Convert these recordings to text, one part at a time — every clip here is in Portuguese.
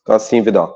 Tá sim, Vidal.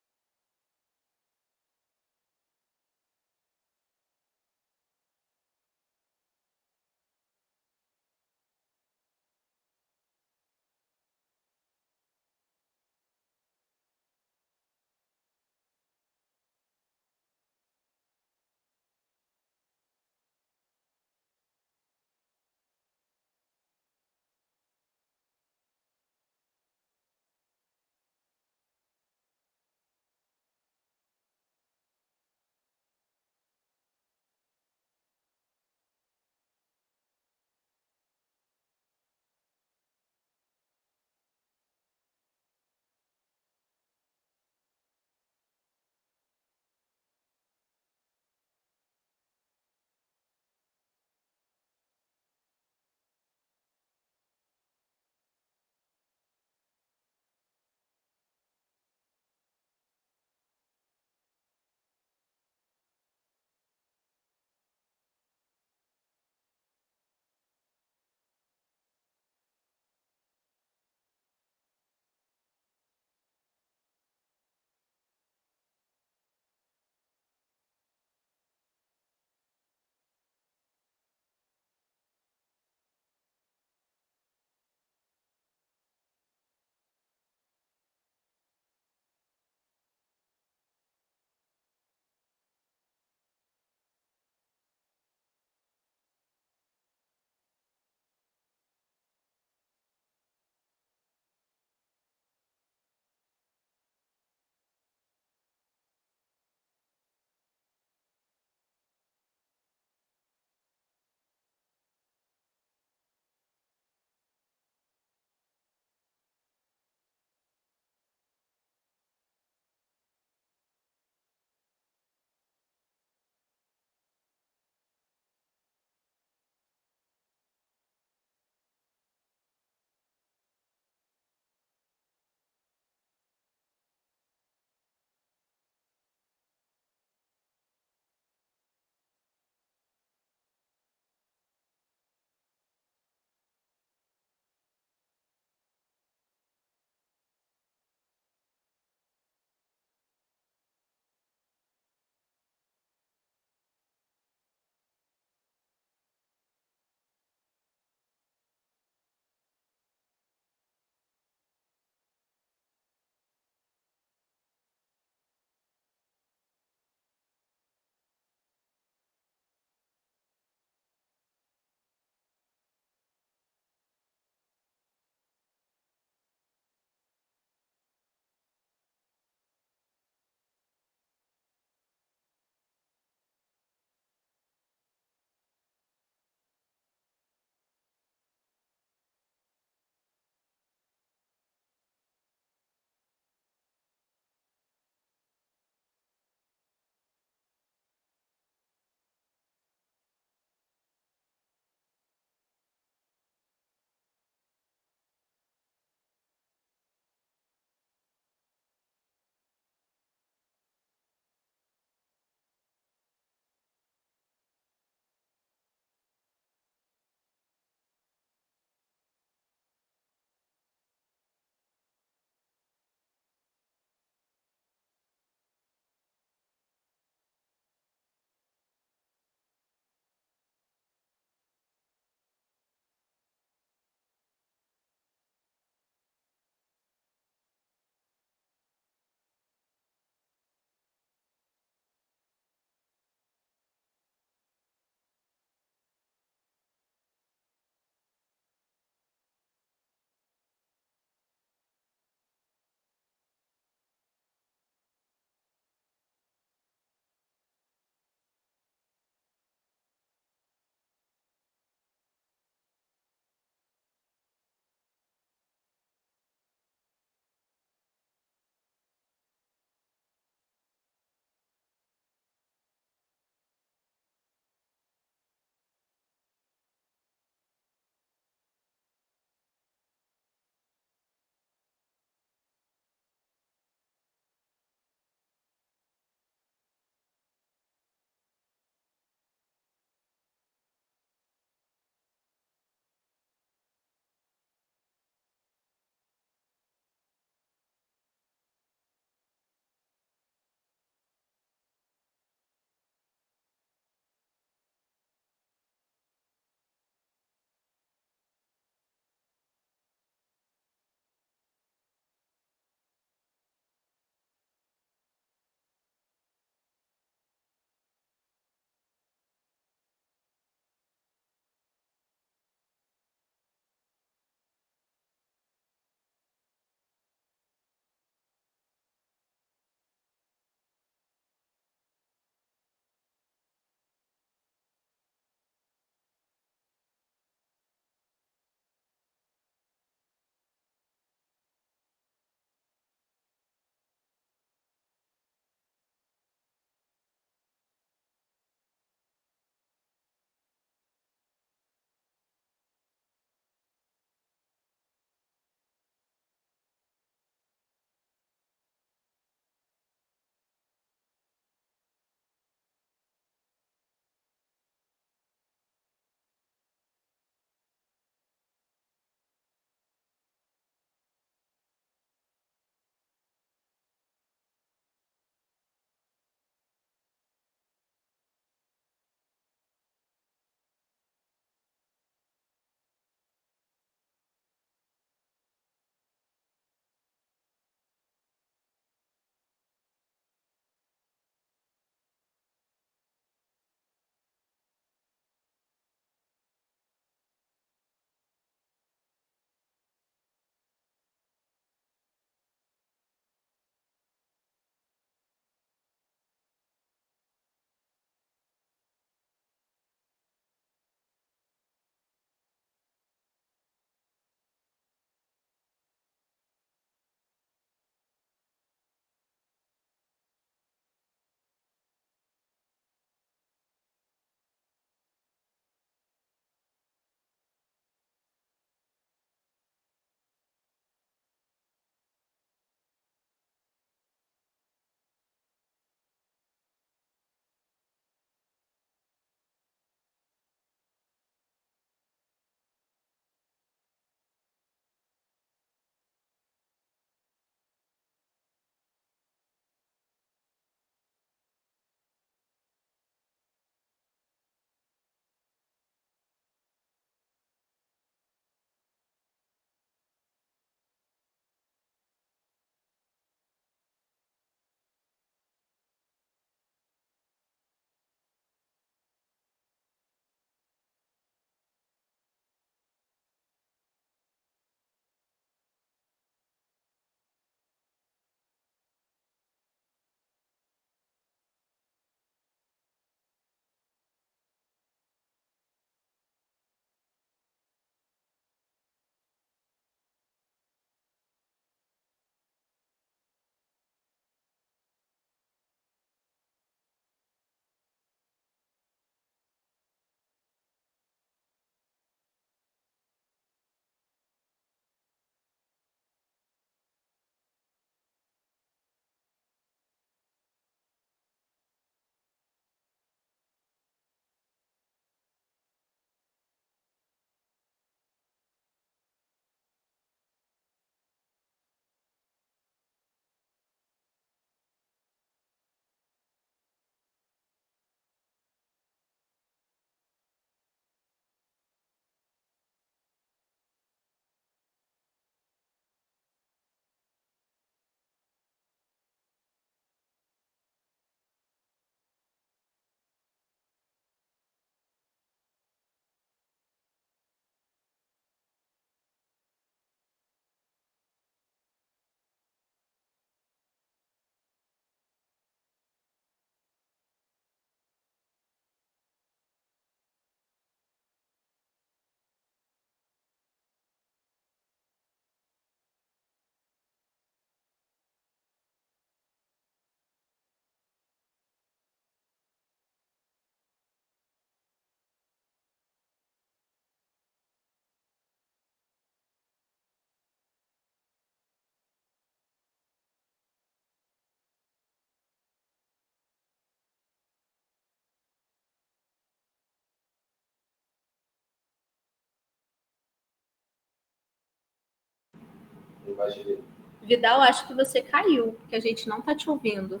Vidal, acho que você caiu, porque a gente não está te ouvindo.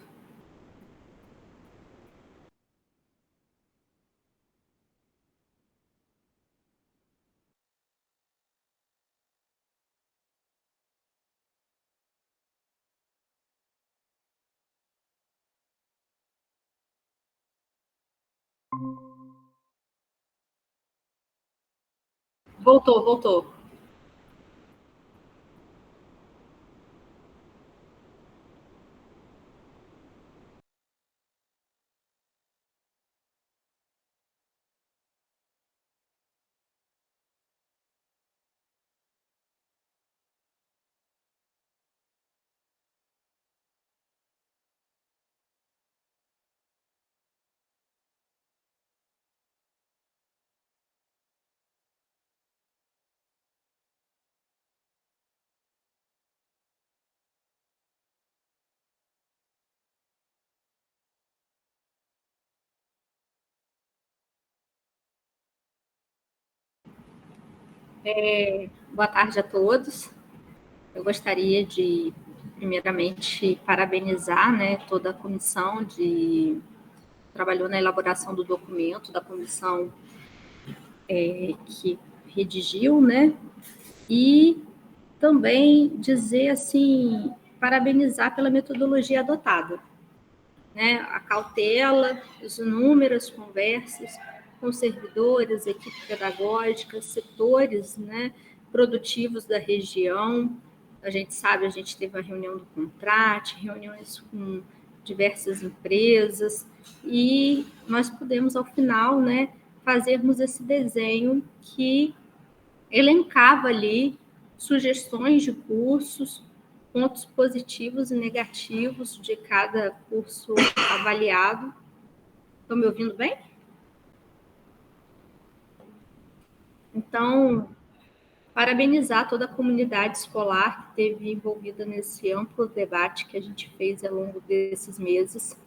Voltou. Boa tarde a todos. Eu gostaria de, primeiramente, parabenizar, né, toda a comissão que trabalhou na elaboração do documento, da comissão que redigiu, né, e também dizer, assim, parabenizar pela metodologia adotada, né, a cautela, as inúmeras conversas com servidores, equipe pedagógica, setores, né, produtivos da região. A gente sabe, a gente teve a reunião do Contrate, reuniões com diversas empresas, e nós pudemos, ao final, né, fazermos esse desenho que elencava ali sugestões de cursos, pontos positivos e negativos de cada curso avaliado. Estão me ouvindo bem? Então, parabenizar toda a comunidade escolar que esteve envolvida nesse amplo debate que a gente fez ao longo desses meses.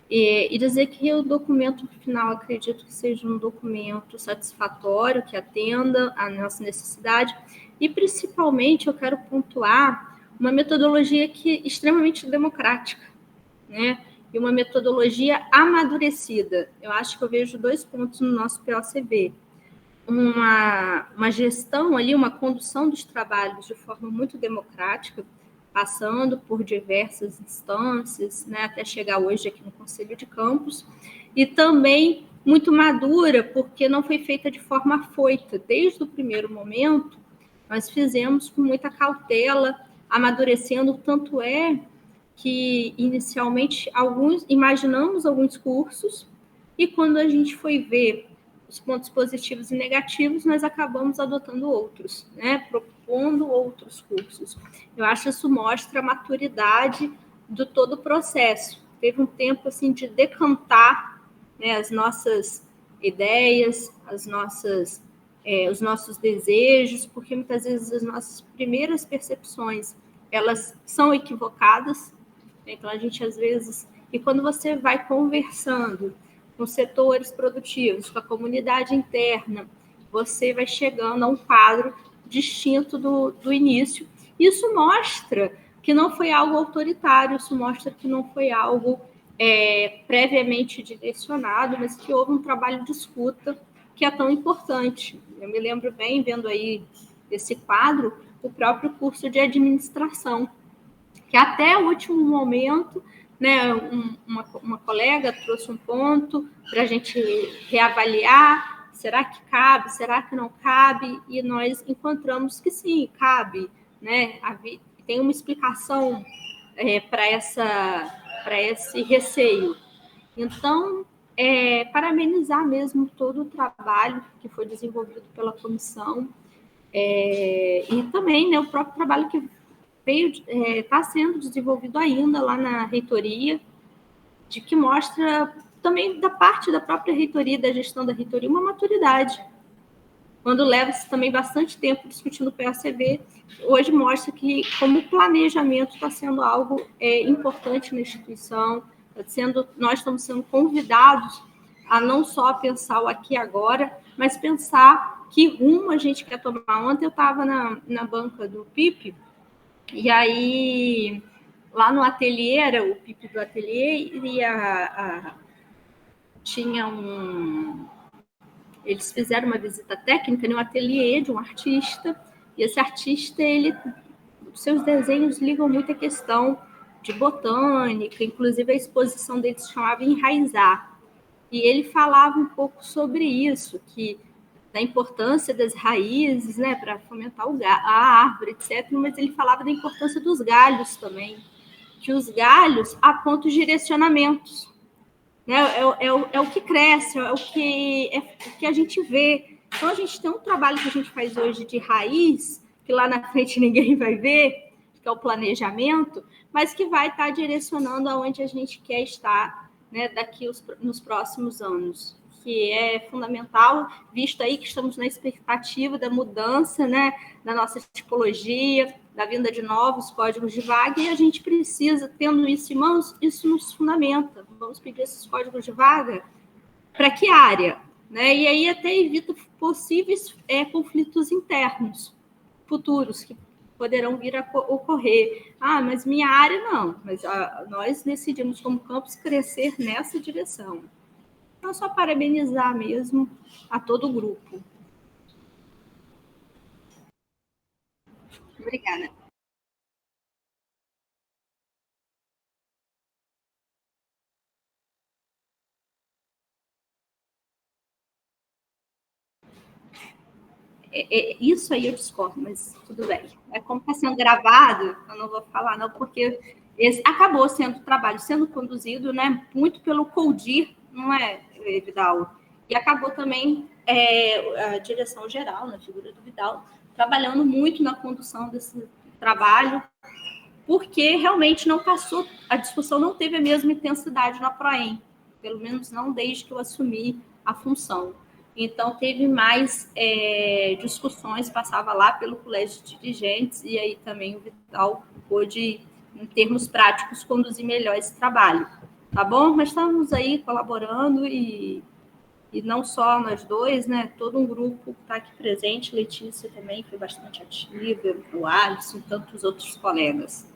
E dizer que o documento final, acredito que seja um documento satisfatório, que atenda à nossa necessidade, e principalmente eu quero pontuar uma metodologia que é extremamente democrática, né? E uma metodologia amadurecida. Eu acho que eu vejo 2 pontos no nosso POCV. Uma gestão ali, uma condução dos trabalhos de forma muito democrática, passando por diversas instâncias, né, até chegar hoje aqui no Conselho de Campos, e também muito madura, porque não foi feita de forma afoita. Desde o primeiro momento, nós fizemos com muita cautela, amadurecendo, tanto é que, inicialmente, imaginamos alguns cursos, e quando a gente foi ver os pontos positivos e negativos, nós acabamos adotando outros, né? Propondo outros cursos. Eu acho que isso mostra a maturidade do todo o processo. Teve um tempo assim de decantar, né, as nossas ideias, os nossos desejos, porque muitas vezes as nossas primeiras percepções elas são equivocadas. Então a gente às vezes, e quando você vai conversando com setores produtivos, com a comunidade interna, você vai chegando a um quadro distinto do início. Isso mostra que não foi algo autoritário, isso mostra que não foi algo previamente direcionado, mas que houve um trabalho de escuta que é tão importante. Eu me lembro bem, vendo aí esse quadro, o próprio curso de administração, que até o último momento, né, uma colega trouxe um ponto para a gente reavaliar, será que cabe, será que não cabe, e nós encontramos que sim, cabe, né, tem uma explicação para esse receio. Então, parabenizar mesmo todo o trabalho que foi desenvolvido pela comissão, e também, né, o próprio trabalho que está sendo desenvolvido ainda lá na reitoria, de que mostra também da parte da própria reitoria, da gestão da reitoria, uma maturidade. Quando leva-se também bastante tempo discutindo o PACV, hoje mostra que como o planejamento está sendo algo importante na instituição, nós estamos sendo convidados a não só pensar o aqui e agora, mas pensar que rumo a gente quer tomar. Ontem eu estava na banca do PIP, E aí, lá no ateliê, era o PIP do ateliê, e tinha um... Eles fizeram uma visita técnica no ateliê de um artista, e esse artista, seus desenhos ligam muito à questão de botânica, inclusive a exposição dele se chamava Enraizar. E ele falava um pouco sobre isso, que da importância das raízes, né, para fomentar a árvore, etc. Mas ele falava da importância dos galhos também, que os galhos apontam os direcionamentos, né? É o que cresce, é o que a gente vê. Então, a gente tem um trabalho que a gente faz hoje de raiz, que lá na frente ninguém vai ver, que é o planejamento, mas que vai estar direcionando aonde a gente quer estar, né, nos próximos anos, que é fundamental, visto aí que estamos na expectativa da mudança, né, da nossa tipologia, da vinda de novos códigos de vaga, e a gente precisa, tendo isso em mãos, isso nos fundamenta. Vamos pedir esses códigos de vaga para que área? Né? E aí até evita possíveis conflitos internos futuros que poderão vir a ocorrer. Ah, mas minha área não, mas nós decidimos como campus crescer nessa direção. Então, só parabenizar mesmo a todo o grupo. Obrigada. Isso aí eu discordo, mas tudo bem. Como está sendo gravado, eu não vou falar, não, porque acabou sendo trabalho sendo conduzido, né, muito pelo CODIR, não é, Vidal? E acabou também a direção geral, na figura do Vidal, trabalhando muito na condução desse trabalho, porque realmente não passou, a discussão não teve a mesma intensidade na PROEM, pelo menos não desde que eu assumi a função. Então, teve mais discussões, passava lá pelo colégio de dirigentes, e aí também o Vital pôde, em termos práticos, conduzir melhor esse trabalho. Tá bom? Mas estamos aí colaborando e não só nós dois, né? Todo um grupo que está aqui presente, Letícia também foi bastante ativa, o Alisson e tantos outros colegas.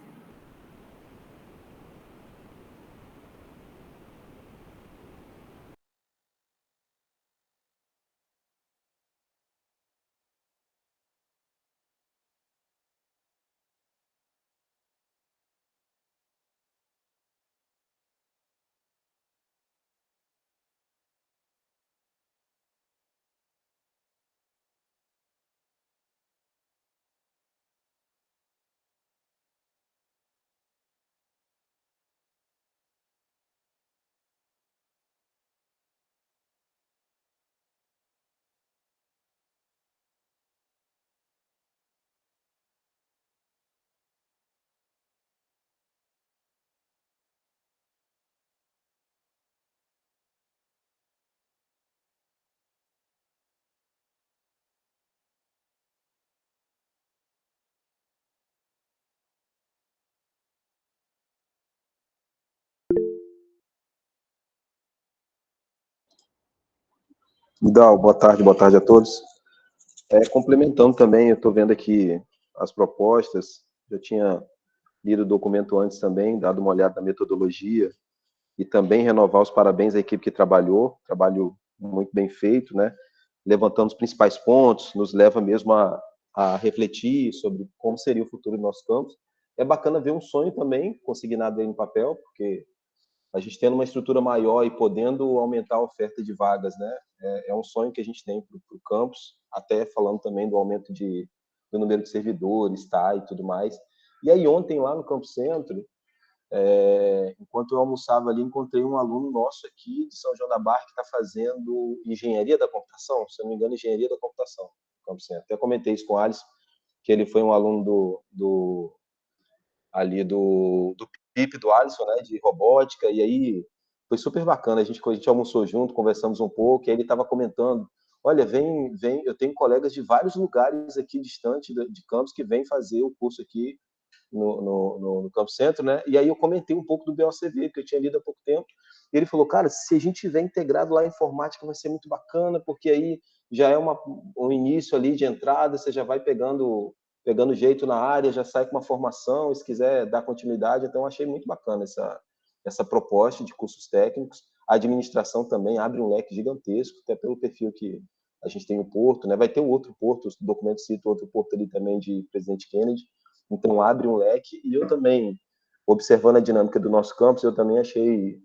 Vidal, boa tarde a todos. Complementando também, eu estou vendo aqui as propostas, já tinha lido o documento antes também, dado uma olhada na metodologia, e também renovar os parabéns à equipe que trabalho muito bem feito, né? Levantando os principais pontos, nos leva mesmo a refletir sobre como seria o futuro do nosso campus. É bacana ver um sonho também consignado aí no papel, porque a gente tendo uma estrutura maior e podendo aumentar a oferta de vagas, né? É um sonho que a gente tem para o campus, até falando também do aumento do número de servidores, tá, e tudo mais. E aí ontem lá no Campo Centro, enquanto eu almoçava ali, encontrei um aluno nosso aqui de São João da Barra que está fazendo engenharia da computação, se eu não me engano, engenharia da computação no Campo Centro. Até comentei isso com o Alisson, que ele foi um aluno ali do PIP do Alisson, né, de robótica, e aí foi super bacana, a gente almoçou junto, conversamos um pouco, e aí ele estava comentando, olha, vem, eu tenho colegas de vários lugares aqui distantes de campus que vêm fazer o curso aqui no Campo Centro, né, e aí eu comentei um pouco do BOCV, que eu tinha lido há pouco tempo, e ele falou, cara, se a gente tiver integrado lá a informática vai ser muito bacana, porque aí já é um início ali de entrada, você já vai pegando pegando jeito na área, já sai com uma formação, se quiser dar continuidade. Então, achei muito bacana essa proposta de cursos técnicos. A administração também abre um leque gigantesco, até pelo perfil que a gente tem o Porto, né? Vai ter o outro Porto, o documento cita outro Porto ali também de Presidente Kennedy, então abre um leque. E eu também, observando a dinâmica do nosso campus, eu também achei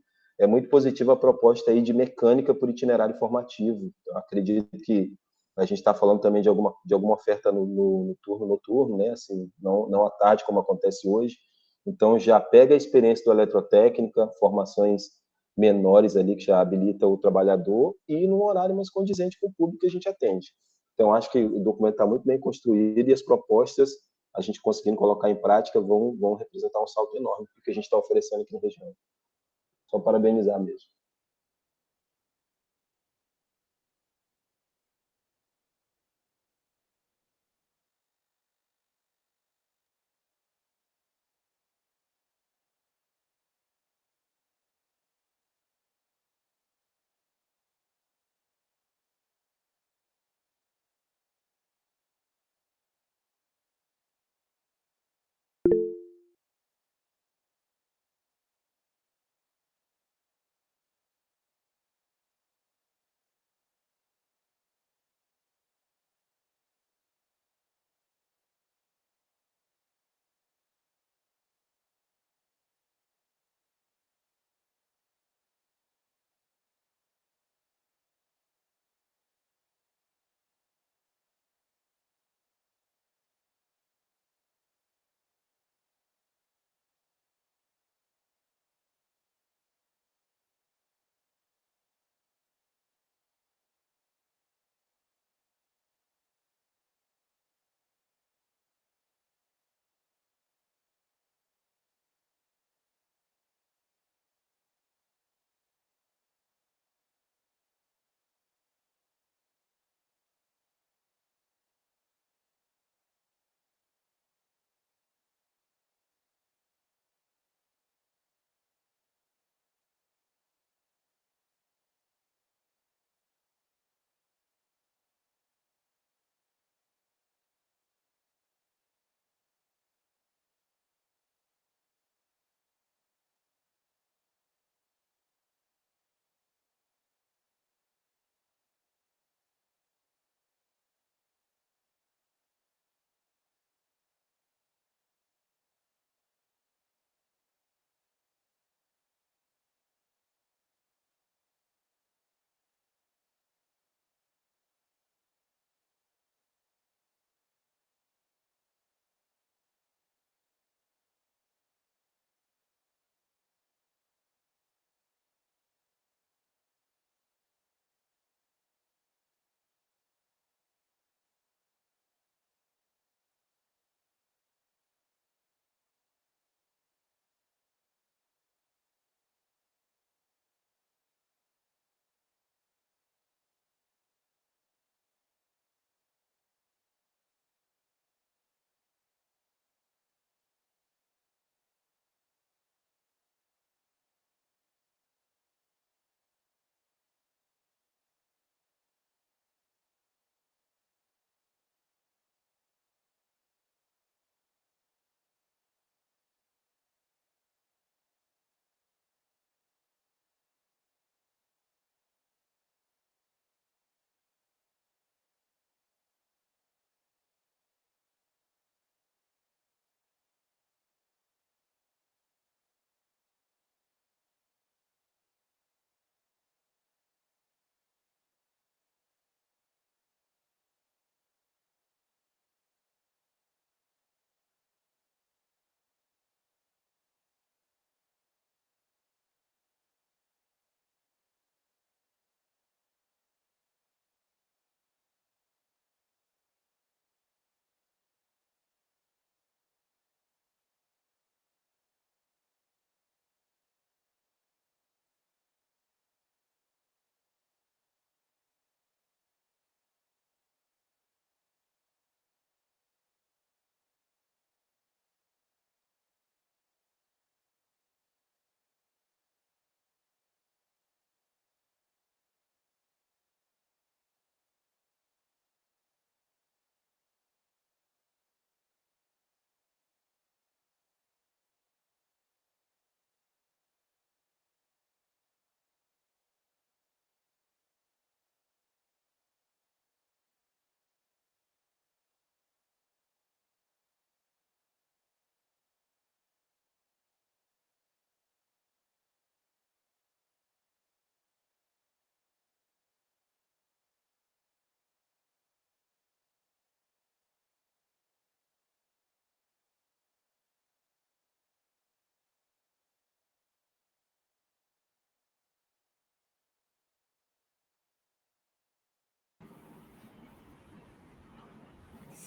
muito positiva a proposta aí de mecânica por itinerário formativo. Eu acredito que a gente está falando também de alguma oferta no turno noturno, né? Assim, não à tarde, como acontece hoje. Então, já pega a experiência do eletrotécnica, formações menores ali, que já habilita o trabalhador, e num horário mais condizente com o público que a gente atende. Então, acho que o documento está muito bem construído e as propostas, a gente conseguindo colocar em prática, vão representar um salto enorme do que a gente está oferecendo aqui na região. Só parabenizar mesmo.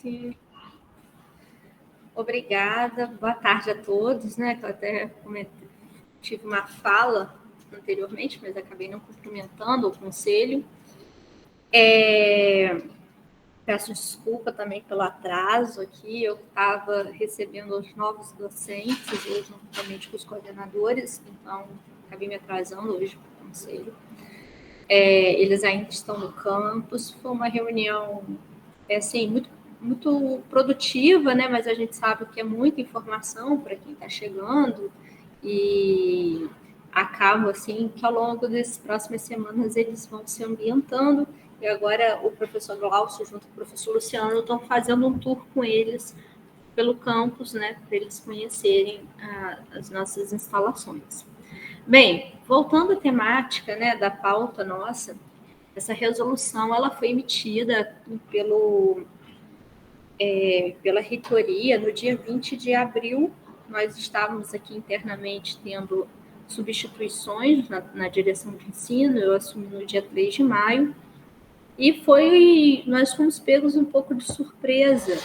Sim. Obrigada, boa tarde a todos, né? Eu até tive uma fala anteriormente, mas acabei não cumprimentando o conselho. Peço desculpa também pelo atraso aqui, eu estava recebendo os novos docentes, eu juntamente com os coordenadores, então acabei me atrasando hoje para o conselho. Eles ainda estão no campus, foi uma reunião assim, muito produtiva, né? Mas a gente sabe que é muita informação para quem está chegando e acaba assim que ao longo das próximas semanas eles vão se ambientando. E agora o professor Glaucio junto com o professor Luciano estão fazendo um tour com eles pelo campus, né? Para eles conhecerem as nossas instalações. Bem, voltando à temática, né, da pauta nossa, essa resolução ela foi emitida pela reitoria no dia 20 de abril. Nós estávamos aqui internamente tendo substituições na direção de ensino, eu assumi no dia 3 de maio, e nós fomos pegos um pouco de surpresa.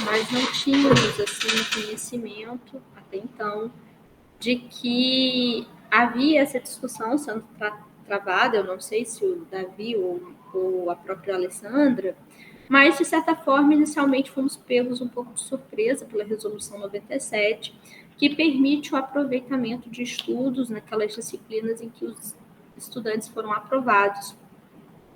Nós não tínhamos assim, conhecimento até então de que havia essa discussão sendo travada, eu não sei se o Davi ou a própria Alessandra, mas, de certa forma, inicialmente fomos pegos um pouco de surpresa pela Resolução 97, que permite o aproveitamento de estudos naquelas disciplinas em que os estudantes foram aprovados.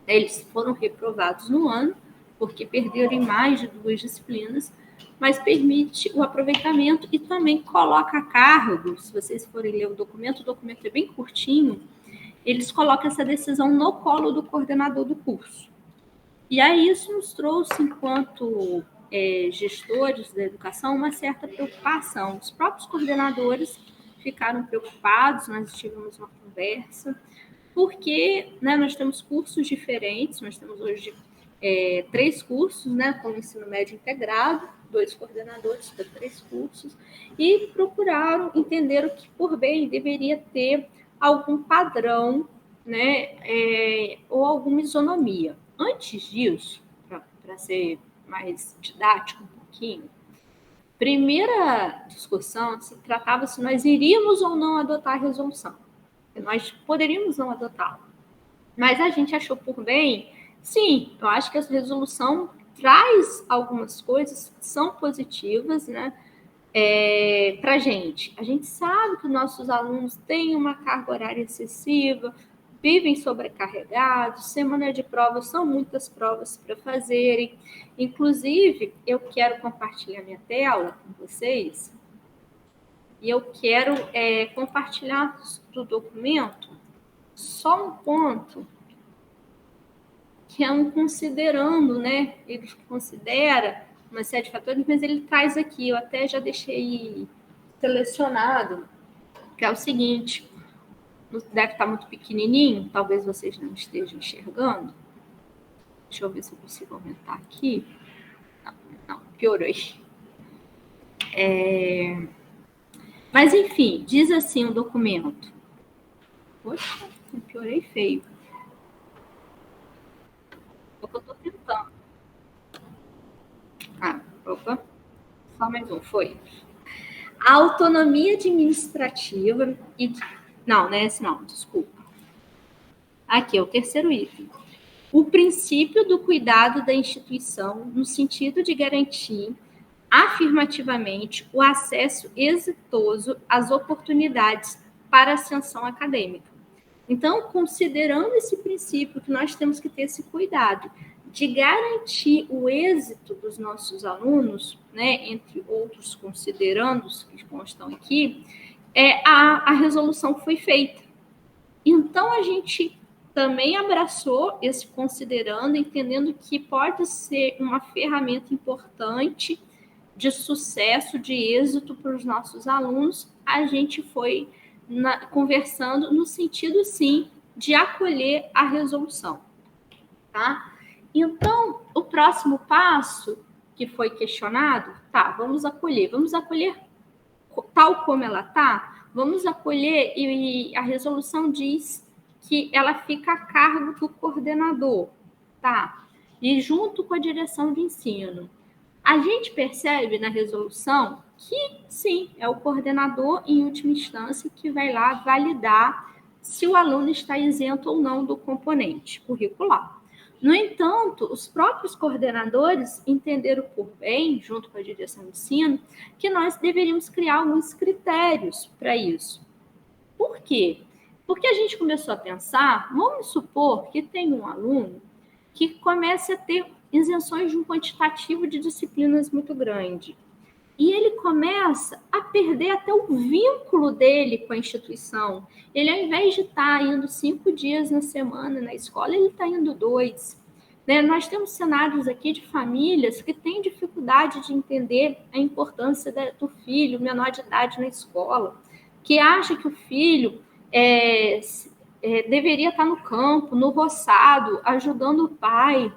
Eles foram reprovados no ano, porque perderam em mais de 2 disciplinas, mas permite o aproveitamento e também coloca a cargo, se vocês forem ler o documento é bem curtinho, eles colocam essa decisão no colo do coordenador do curso. E aí isso nos trouxe, enquanto gestores da educação, uma certa preocupação. Os próprios coordenadores ficaram preocupados, nós tivemos uma conversa, porque, né, nós temos cursos diferentes, nós temos hoje 3 cursos, né, com o ensino médio integrado, 2 coordenadores para 3 cursos, e procuraram entender o que, por bem, deveria ter algum padrão, né, ou alguma isonomia. Antes disso, para ser mais didático um pouquinho, primeira discussão se tratava se nós iríamos ou não adotar a resolução. Nós poderíamos não adotá-la. Mas a gente achou por bem, sim, eu acho que essa resolução traz algumas coisas que são positivas, né, para a gente. A gente sabe que nossos alunos têm uma carga horária excessiva, vivem sobrecarregados, semana de provas, são muitas provas para fazerem. Inclusive, eu quero compartilhar minha tela com vocês, e eu quero compartilhar do documento só um ponto, que é um considerando, né? Ele considera uma série de fatores, mas ele traz aqui, eu até já deixei selecionado, que é o seguinte, deve estar muito pequenininho, talvez vocês não estejam enxergando. Deixa eu ver se eu consigo aumentar aqui. Não, piorou. Mas, enfim, diz assim o documento. Poxa, piorei feio. É o que eu estou tentando. Opa. Só mais um, foi. A autonomia administrativa e... Não, não é esse não, desculpa. Aqui é o terceiro item. O princípio do cuidado da instituição no sentido de garantir afirmativamente o acesso exitoso às oportunidades para a ascensão acadêmica. Então, considerando esse princípio, que nós temos que ter esse cuidado de garantir o êxito dos nossos alunos, né, entre outros considerandos que constam aqui, a resolução foi feita. Então, a gente também abraçou esse considerando, entendendo que pode ser uma ferramenta importante de sucesso, de êxito para os nossos alunos. A gente foi conversando no sentido, sim, de acolher a resolução. Tá? Então, o próximo passo que foi questionado, vamos acolher tal como ela está, vamos acolher, e a resolução diz que ela fica a cargo do coordenador, tá? e junto com a direção de ensino. A gente percebe na resolução que, sim, é o coordenador, em última instância, que vai lá validar se o aluno está isento ou não do componente curricular. No entanto, os próprios coordenadores entenderam por bem, junto com a direção de ensino, que nós deveríamos criar alguns critérios para isso. Por quê? Porque a gente começou a pensar, vamos supor que tem um aluno que comece a ter isenções de um quantitativo de disciplinas muito grande. E ele começa a perder até o vínculo dele com a instituição. Ele, ao invés de estar indo 5 dias na semana na escola, ele está indo 2. Né? Nós temos cenários aqui de famílias que têm dificuldade de entender a importância do filho menor de idade na escola, que acha que o filho deveria estar no campo, no roçado, ajudando o pai.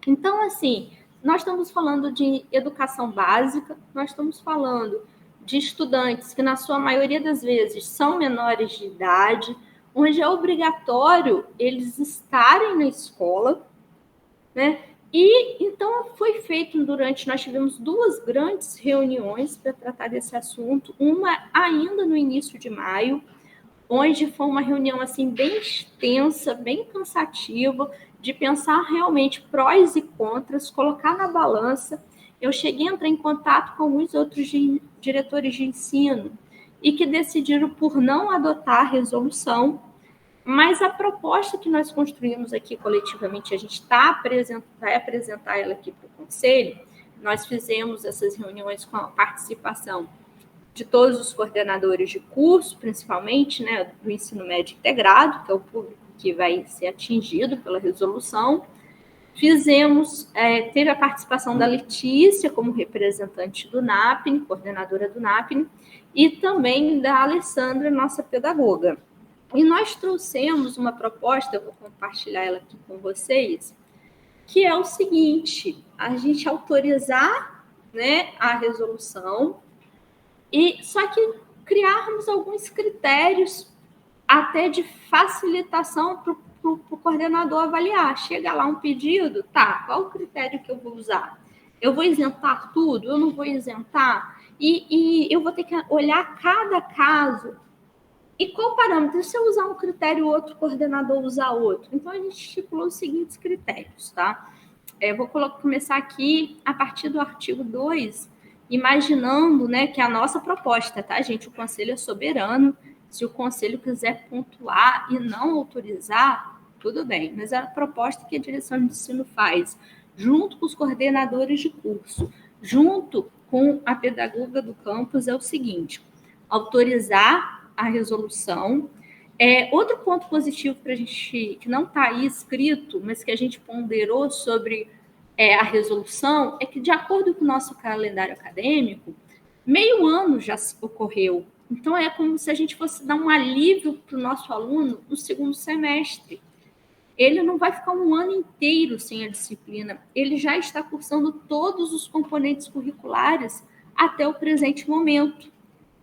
Então, assim, nós estamos falando de educação básica, nós estamos falando de estudantes que, na sua maioria das vezes, são menores de idade, onde é obrigatório eles estarem na escola, né? E, então, nós tivemos 2 grandes reuniões para tratar desse assunto, uma ainda no início de maio, onde foi uma reunião assim bem extensa, bem cansativa, de pensar realmente prós e contras, colocar na balança. Eu cheguei a entrar em contato com alguns outros diretores de ensino e que decidiram por não adotar a resolução, mas a proposta que nós construímos aqui coletivamente, a gente vai apresentar ela aqui para o conselho. Nós fizemos essas reuniões com a participação de todos os coordenadores de curso, principalmente, né, do ensino médio integrado, que é o público que vai ser atingido pela resolução. Teve a participação da Letícia como representante do NAPNE, coordenadora do NAPNE, e também da Alessandra, nossa pedagoga. E nós trouxemos uma proposta, eu vou compartilhar ela aqui com vocês, que é o seguinte: a gente autorizar, né, a resolução, só que criarmos alguns critérios até de facilitação para o coordenador avaliar. Chega lá um pedido, tá, qual o critério que eu vou usar? Eu vou isentar tudo? Eu não vou isentar? E eu vou ter que olhar cada caso. E qual parâmetro? Se eu usar um critério, outro coordenador usar outro. Então, a gente estipulou os seguintes critérios, tá? Vou começar aqui a partir do artigo 2, imaginando, né, que a nossa proposta, tá, gente? O conselho é soberano. Se o conselho quiser pontuar e não autorizar, tudo bem. Mas a proposta que a direção de ensino faz, junto com os coordenadores de curso, junto com a pedagoga do campus, é o seguinte: autorizar a resolução. Outro ponto positivo para a gente, que não está aí escrito, mas que a gente ponderou sobre a resolução, é que, de acordo com o nosso calendário acadêmico, meio ano já ocorreu. Então, é como se a gente fosse dar um alívio para o nosso aluno no segundo semestre. Ele não vai ficar um ano inteiro sem a disciplina, ele já está cursando todos os componentes curriculares até o presente momento.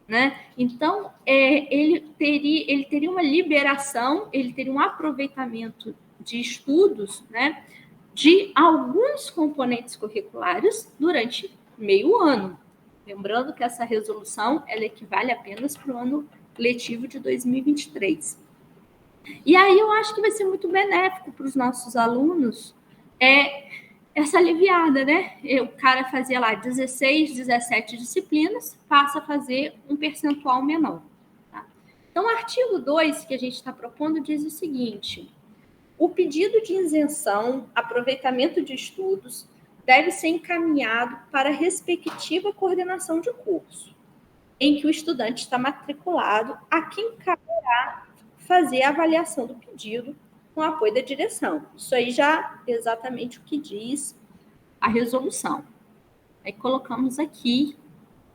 Né? Então, ele teria uma liberação, ele teria um aproveitamento de estudos, né, de alguns componentes curriculares durante meio ano. Lembrando que essa resolução ela equivale apenas para o ano letivo de 2023. E aí eu acho que vai ser muito benéfico para os nossos alunos essa aliviada, né? O cara fazia lá 16, 17 disciplinas, passa a fazer um percentual menor. Tá? Então, o artigo 2 que a gente está propondo diz o seguinte: o pedido de isenção, aproveitamento de estudos, deve ser encaminhado para a respectiva coordenação de curso, em que o estudante está matriculado, a quem caberá fazer a avaliação do pedido com apoio da direção. Isso aí já é exatamente o que diz a resolução. Aí colocamos aqui.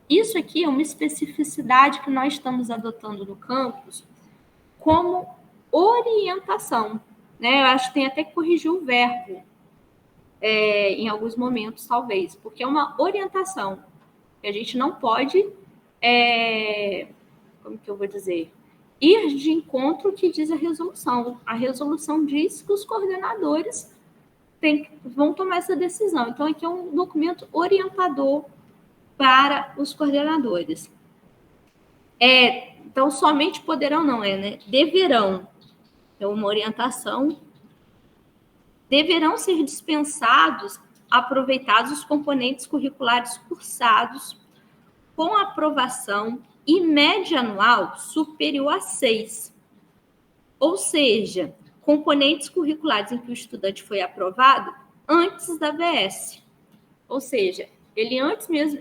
Isso aqui é uma especificidade que nós estamos adotando no campus como orientação. Né? Eu acho que tem até que corrigir o verbo em alguns momentos, talvez, porque é uma orientação. A gente não pode, como que eu vou dizer, ir de encontro ao que diz a resolução. A resolução diz que os coordenadores vão tomar essa decisão. Então, aqui é um documento orientador para os coordenadores. Então, somente poderão não, né? Deverão. É uma orientação. Deverão ser dispensados, aproveitados os componentes curriculares cursados com aprovação e média anual superior a 6. Ou seja, componentes curriculares em que o estudante foi aprovado antes da VS. Ou seja, ele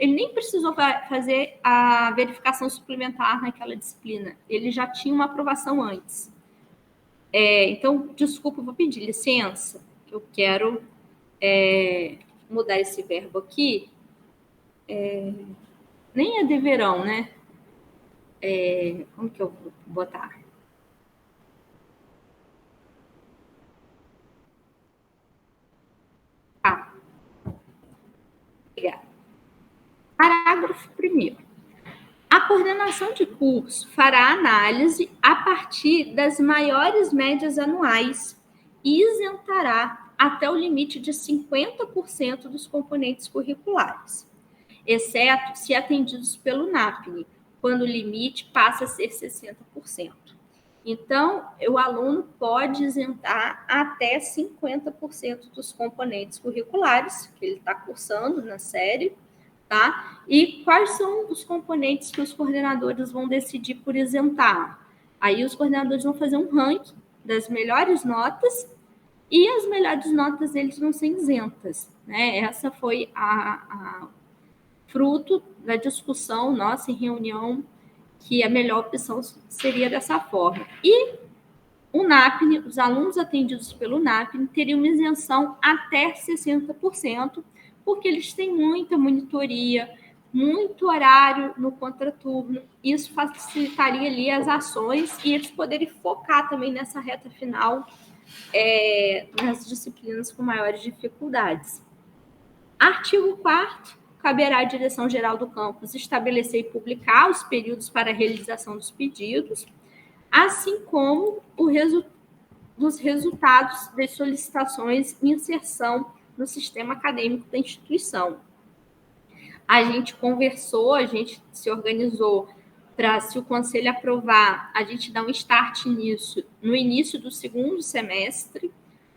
nem precisou fazer a verificação suplementar naquela disciplina. Ele já tinha uma aprovação antes. Então, desculpa, vou pedir licença, que eu quero mudar esse verbo aqui. Nem é deverão, né? Como que eu vou botar? Obrigada. Parágrafo 1º. A coordenação de curso fará análise a partir das maiores médias anuais e isentará até o limite de 50% dos componentes curriculares, exceto se atendidos pelo NAPNE, quando o limite passa a ser 60%. Então, o aluno pode isentar até 50% dos componentes curriculares que ele está cursando na série, tá? E quais são os componentes que os coordenadores vão decidir por isentar? Aí os coordenadores vão fazer um ranking das melhores notas e as melhores notas eles vão ser isentas, né? Essa foi a fruto da discussão nossa em reunião, que a melhor opção seria dessa forma. E o NAPNE, os alunos atendidos pelo NAPNE teriam uma isenção até 60%, porque eles têm muita monitoria, muito horário no contraturno. Isso facilitaria ali as ações e eles poderiam focar também nessa reta final nas disciplinas com maiores dificuldades. Artigo 4º. Caberá à direção-geral do campus estabelecer e publicar os períodos para a realização dos pedidos, assim como os resultados das solicitações e inserção no sistema acadêmico da instituição. A gente conversou, a gente se organizou para, se o conselho aprovar, a gente dá um start nisso no início do segundo semestre,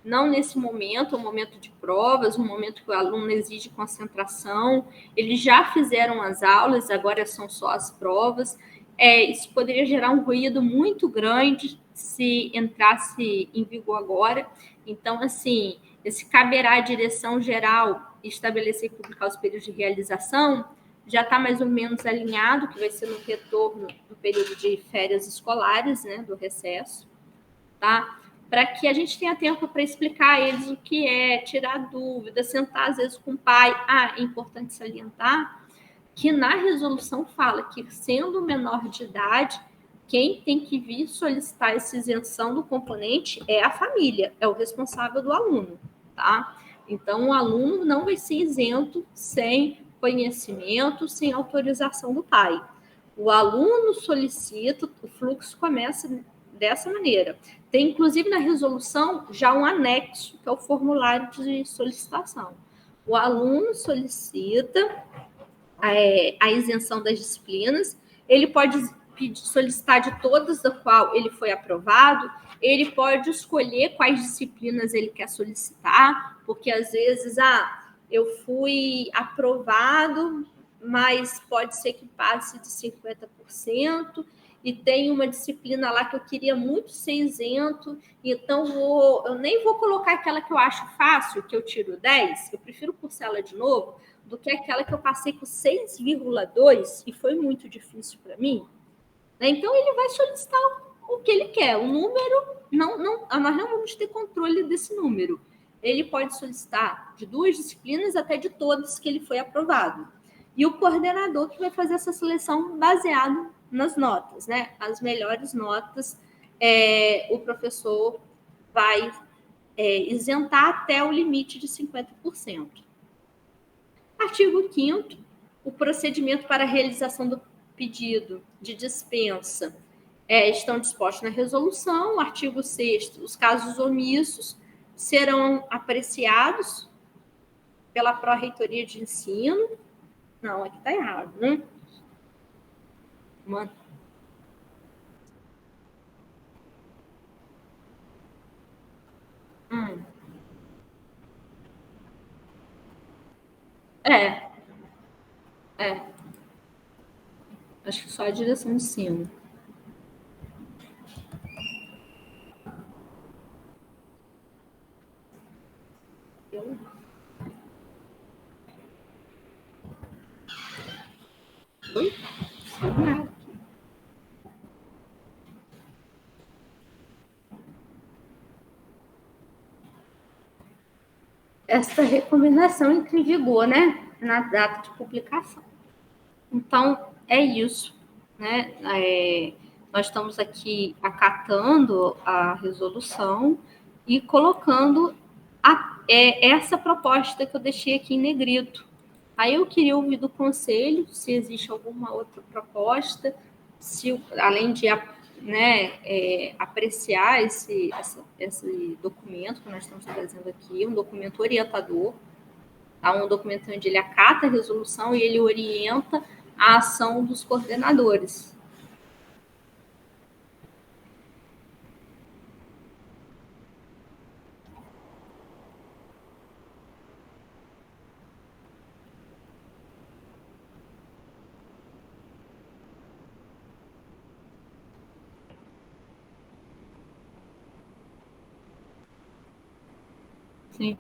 não nesse momento, o momento de provas, um momento que o aluno exige concentração. Eles já fizeram as aulas, agora são só as provas. Isso poderia gerar um ruído muito grande se entrasse em vigor agora. Então, assim, esse caberá à direção-geral estabelecer e publicar os períodos de realização, já está mais ou menos alinhado, que vai ser no retorno do período de férias escolares, né, do recesso, tá? Para que a gente tenha tempo para explicar a eles o que é, tirar dúvidas, sentar às vezes com o pai. É importante salientar que na resolução fala que, sendo menor de idade, quem tem que vir solicitar essa isenção do componente é a família, é o responsável do aluno, tá? Então, o aluno não vai ser isento sem conhecimento, sem autorização do pai. O aluno solicita, o fluxo começa dessa maneira. Tem, inclusive, na resolução, já um anexo, que é o formulário de solicitação. O aluno solicita a isenção das disciplinas, ele pode solicitar de todas da qual ele foi aprovado, ele pode escolher quais disciplinas ele quer solicitar, porque, às vezes, eu fui aprovado, mas pode ser que passe de 50%, e tem uma disciplina lá que eu queria muito ser isento, então eu nem vou colocar aquela que eu acho fácil, que eu tiro 10, eu prefiro cursar ela de novo, do que aquela que eu passei com 6,2 e foi muito difícil para mim. Então, ele vai solicitar o que ele quer. O número, nós não vamos ter controle desse número. Ele pode solicitar de 2 disciplinas até de todas que ele foi aprovado. E o coordenador que vai fazer essa seleção baseado nas notas, né? As melhores notas, o professor vai isentar até o limite de 50%. Artigo 5º, o procedimento para a realização do pedido de dispensa estão dispostos na resolução. Artigo 6º, os casos omissos serão apreciados pela Pró-Reitoria de Ensino. Não, aqui está errado, né? Mano. É. Acho que só a direção de ensino. Oi? Essa recomendação entra em vigor, né? Na data de publicação. Então, é isso, né? Nós estamos aqui acatando a resolução e colocando essa proposta que eu deixei aqui em negrito. Aí eu queria ouvir do conselho se existe alguma outra proposta, se além de apreciar esse documento que nós estamos trazendo aqui, um documento orientador, tá? Um documento onde ele acata a resolução e ele orienta a ação dos coordenadores. Sim.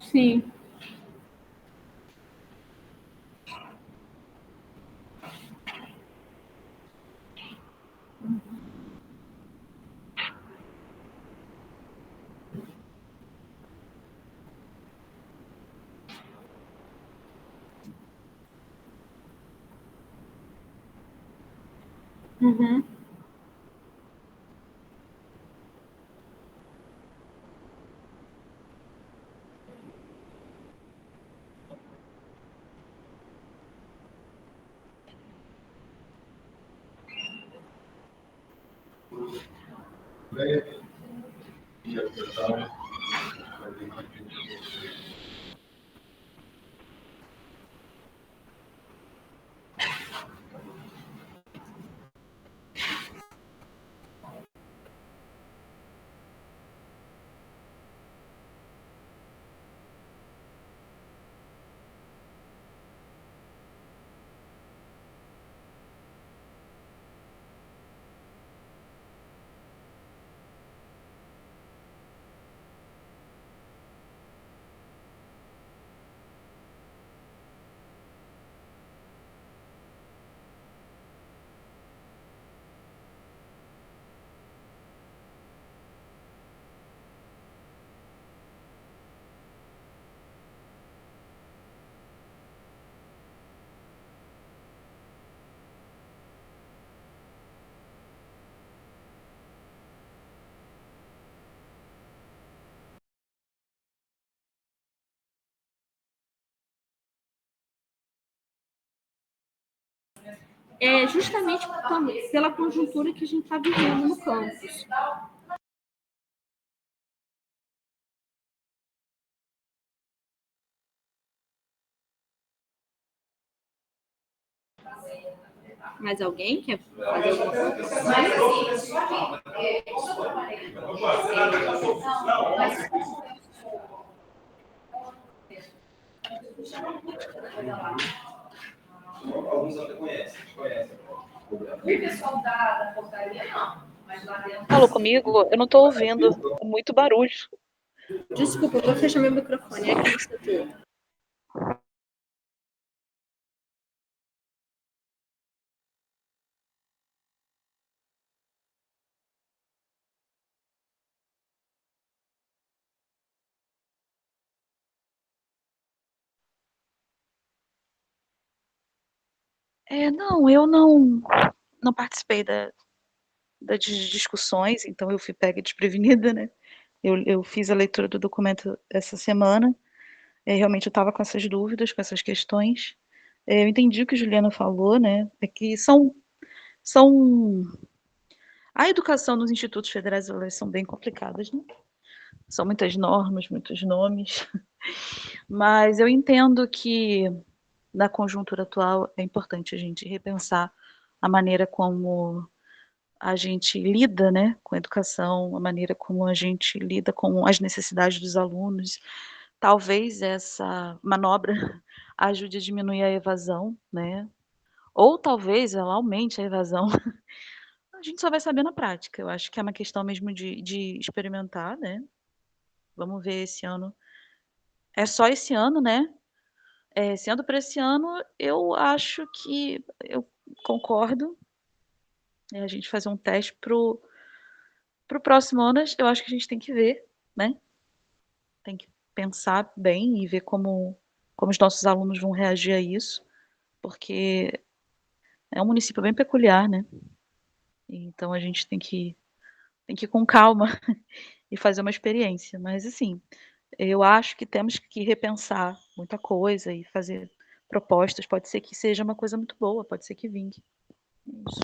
Sim. Uhum. É justamente pela conjuntura que a gente está vivendo no campus. Mais alguém quer fazer alguma coisa? Alguns até conhecem. O pessoal da portaria, não. Falou comigo? Eu não estou ouvindo. É muito barulho. Desculpa, eu vou fechar meu microfone. É aqui no setor. Não, eu não participei das discussões, então eu fui pega desprevenida, né? Eu fiz a leitura do documento essa semana. Realmente eu estava com essas dúvidas, com essas questões. Eu entendi o que a Juliana falou, né? É que são a educação nos institutos federais, elas são bem complicadas, né? São muitas normas, muitos nomes, mas eu entendo que na conjuntura atual é importante a gente repensar a maneira como a gente lida, né, com a educação, a maneira como a gente lida com as necessidades dos alunos. Talvez essa manobra ajude a diminuir a evasão, né? Ou talvez ela aumente a evasão. A gente só vai saber na prática. Eu acho que é uma questão mesmo de experimentar, né? Vamos ver esse ano. É só esse ano, né? Sendo para esse ano, eu acho que eu concordo. A gente fazer um teste pro próximo ano, eu acho que a gente tem que ver, né? Tem que pensar bem e ver como os nossos alunos vão reagir a isso, porque é um município bem peculiar, né? Então a gente tem que ir com calma e fazer uma experiência. Mas assim, eu acho que temos que repensar muita coisa e fazer propostas. Pode ser que seja uma coisa muito boa, pode ser que vingue. Isso.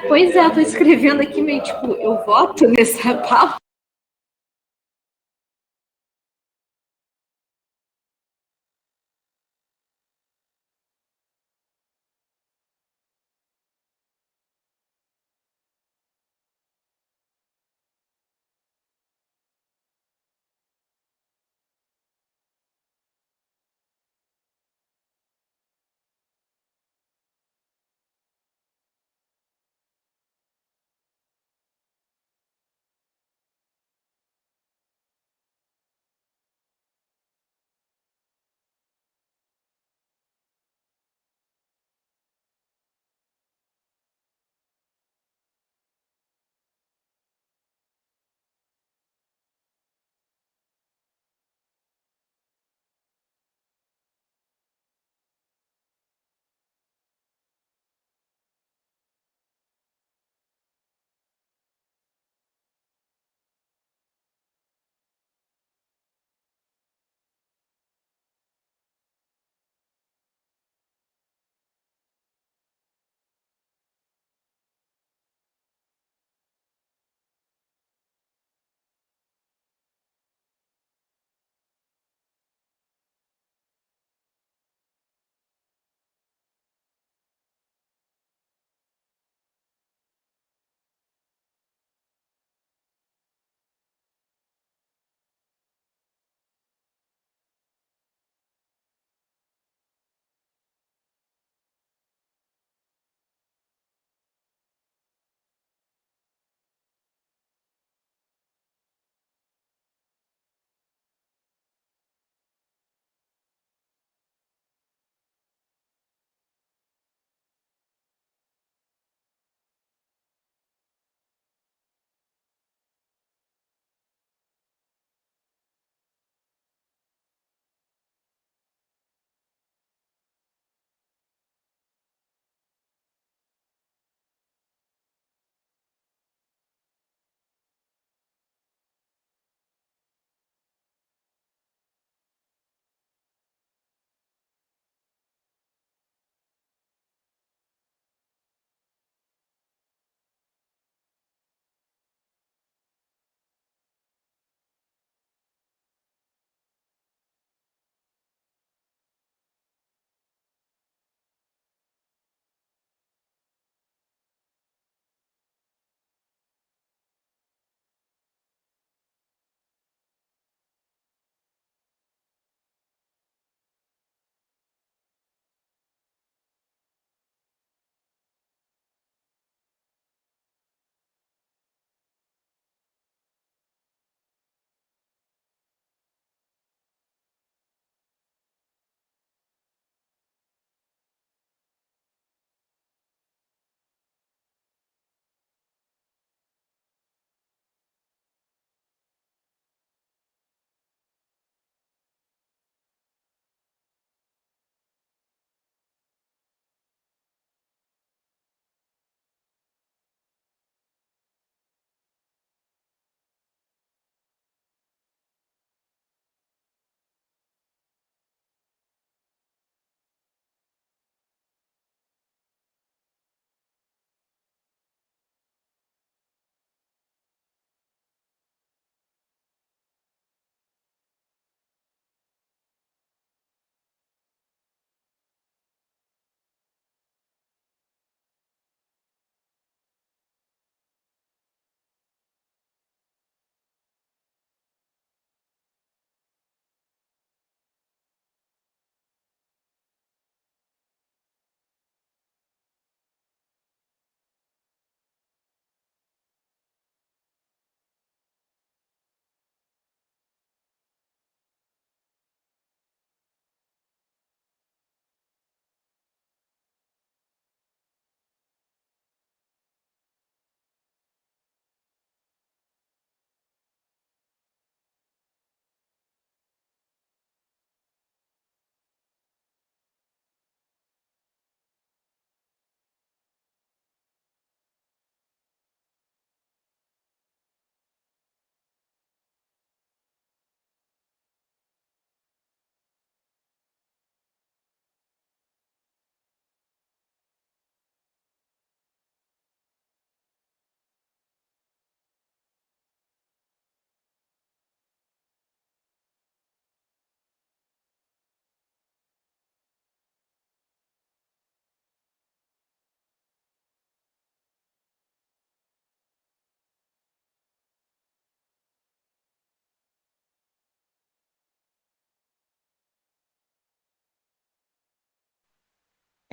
Pois é, eu tô escrevendo aqui meio tipo, eu voto nessa pauta.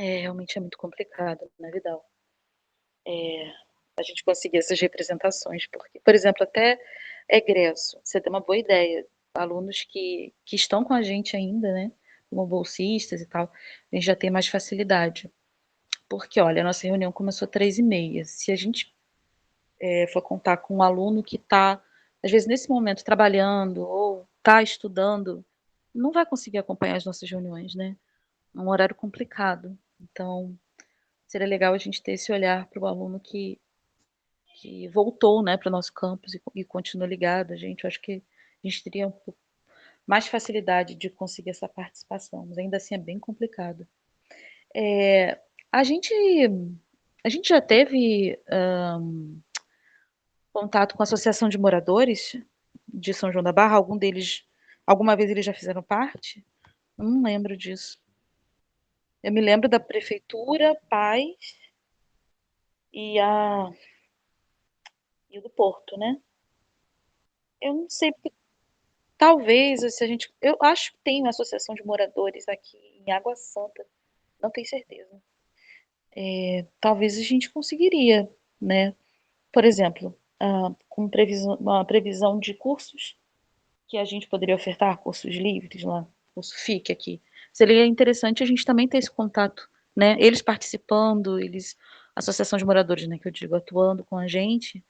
Realmente é muito complicado, né, Vidal? A gente conseguir essas representações, porque, por exemplo, até egresso, você tem uma boa ideia, alunos que estão com a gente ainda, né, como bolsistas e tal, a gente já tem mais facilidade, porque, olha, a nossa reunião começou às 3h30, se a gente for contar com um aluno que está, às vezes, nesse momento, trabalhando ou está estudando, não vai conseguir acompanhar as nossas reuniões, né, é um horário complicado, então seria legal a gente ter esse olhar para o aluno que voltou, né, para o nosso campus e continua ligado a gente. Eu acho que a gente teria um pouco mais facilidade de conseguir essa participação, mas ainda assim é bem complicado. A gente já teve contato com a Associação de Moradores de São João da Barra? Algum deles, alguma vez eles já fizeram parte? Eu não lembro disso. Eu me lembro da Prefeitura, Paz e o do Porto, né? Eu não sei, porque talvez, se a gente. Eu acho que tem uma associação de moradores aqui em Água Santa, não tenho certeza. Talvez a gente conseguiria, né? Por exemplo, com uma previsão de cursos que a gente poderia ofertar, cursos livres lá, curso FIC aqui. Seria interessante a gente também ter esse contato, né? Eles participando, associação de moradores, né, que eu digo, atuando com a gente.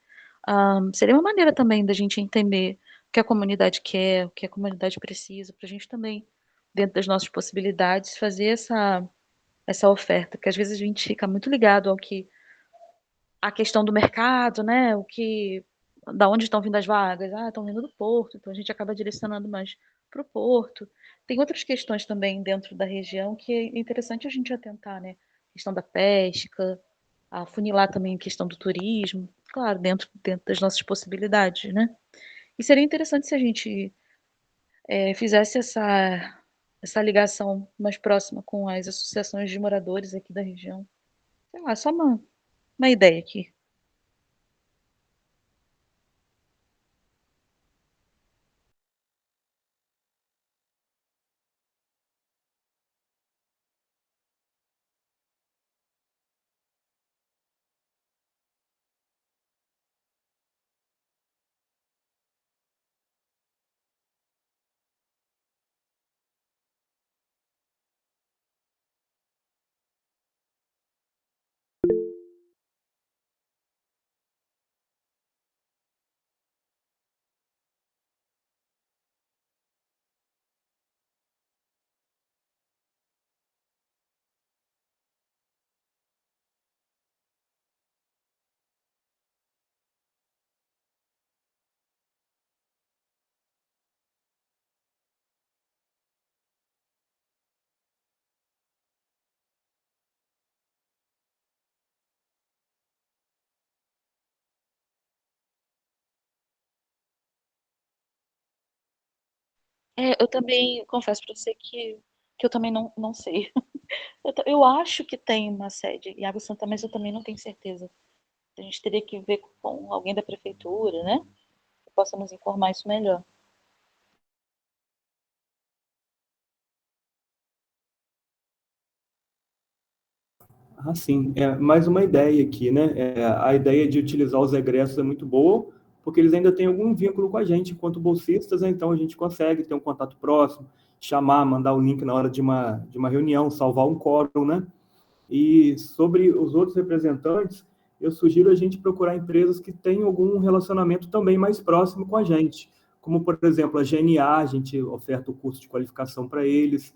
Seria uma maneira também da gente entender o que a comunidade quer, o que a comunidade precisa, para a gente também, dentro das nossas possibilidades, fazer essa oferta, porque às vezes a gente fica muito ligado a questão do mercado, né? Da onde estão vindo as vagas? Estão vindo do Porto, então a gente acaba direcionando mais para o Porto. Tem outras questões também dentro da região que é interessante a gente atentar, né? A questão da pesca, afunilar também a questão do turismo, claro, dentro das nossas possibilidades, né? E seria interessante se a gente fizesse essa ligação mais próxima com as associações de moradores aqui da região. Sei lá, só uma ideia aqui. Eu também confesso para você que eu também não sei. Eu acho que tem uma sede em Água Santa, mas eu também não tenho certeza. A gente teria que ver com alguém da prefeitura, né? Que possa nos informar isso melhor. Sim. Mais uma ideia aqui, né? A ideia de utilizar os egressos é muito boa, porque eles ainda têm algum vínculo com a gente enquanto bolsistas, né? Então a gente consegue ter um contato próximo, chamar, mandar o link na hora de uma reunião, salvar um quórum, né? E sobre os outros representantes, eu sugiro a gente procurar empresas que tenham algum relacionamento também mais próximo com a gente, como, por exemplo, a GNA, a gente oferta o curso de qualificação para eles,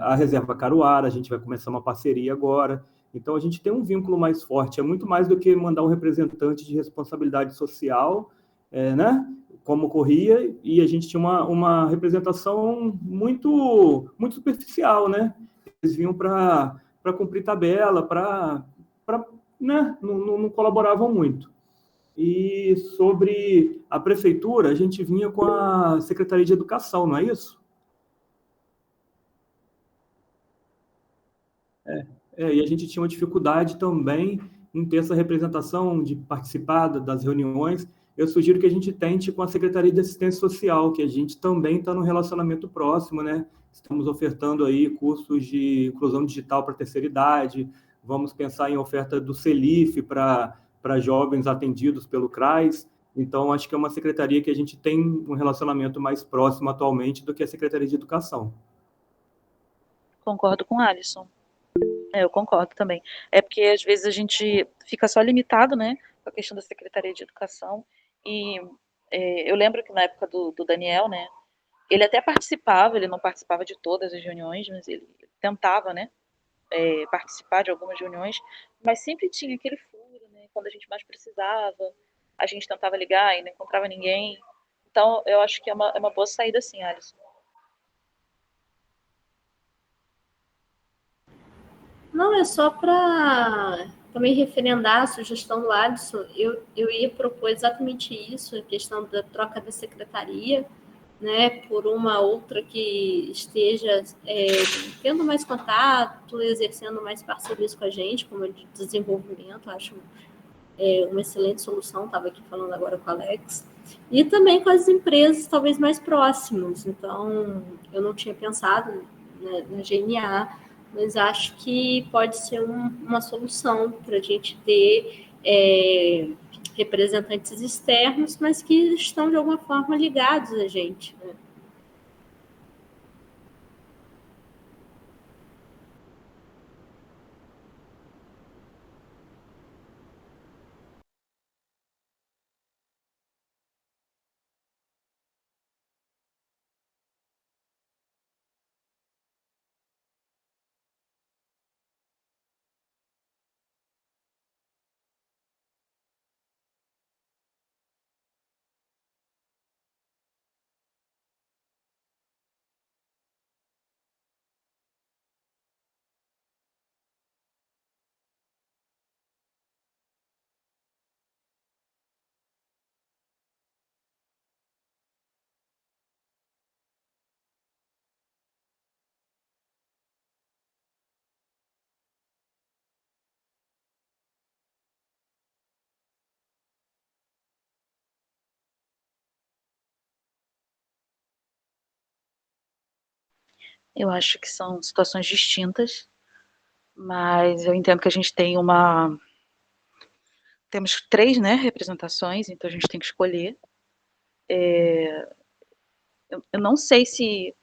a Reserva Caruara, a gente vai começar uma parceria agora. Então, a gente tem um vínculo mais forte, é muito mais do que mandar um representante de responsabilidade social, né? Como ocorria, e a gente tinha uma representação muito, muito superficial, né? Eles vinham para cumprir tabela, né? Não colaboravam muito. E sobre a prefeitura, a gente vinha com a Secretaria de Educação, não é isso? E a gente tinha uma dificuldade também em ter essa representação, de participar das reuniões. eu sugiro que a gente tente com a Secretaria de Assistência Social, que a gente também está no relacionamento próximo, né? Estamos ofertando aí cursos de inclusão digital para a terceira idade, vamos pensar em oferta do CELIF para jovens atendidos pelo CRAS. Então, acho que é uma secretaria que a gente tem um relacionamento mais próximo atualmente do que a Secretaria de Educação. Concordo com o Alisson. Eu concordo também. É porque às vezes a gente fica só limitado, né, com a questão da Secretaria de Educação. E eu lembro que na época do Daniel, né, ele até participava, ele não participava de todas as reuniões, mas ele tentava, né, participar de algumas reuniões, mas sempre tinha aquele furo, né, quando a gente mais precisava, a gente tentava ligar e não encontrava ninguém. Então, eu acho que é uma boa saída sim, Alisson. Não, é só para também referendar a sugestão do Alisson. Eu ia propor exatamente isso, a questão da troca da secretaria, né, por uma outra que esteja tendo mais contato, exercendo mais parcerias com a gente, como de desenvolvimento, acho uma excelente solução, estava aqui falando agora com o Alex, e também com as empresas talvez mais próximas. Então, eu não tinha pensado, né, na GNA, mas acho que pode ser uma solução para a gente ter representantes externos, mas que estão de alguma forma ligados a gente, né? Eu acho que são situações distintas, mas eu entendo que a gente temos 3, né, representações, então a gente tem que escolher. Eu não sei se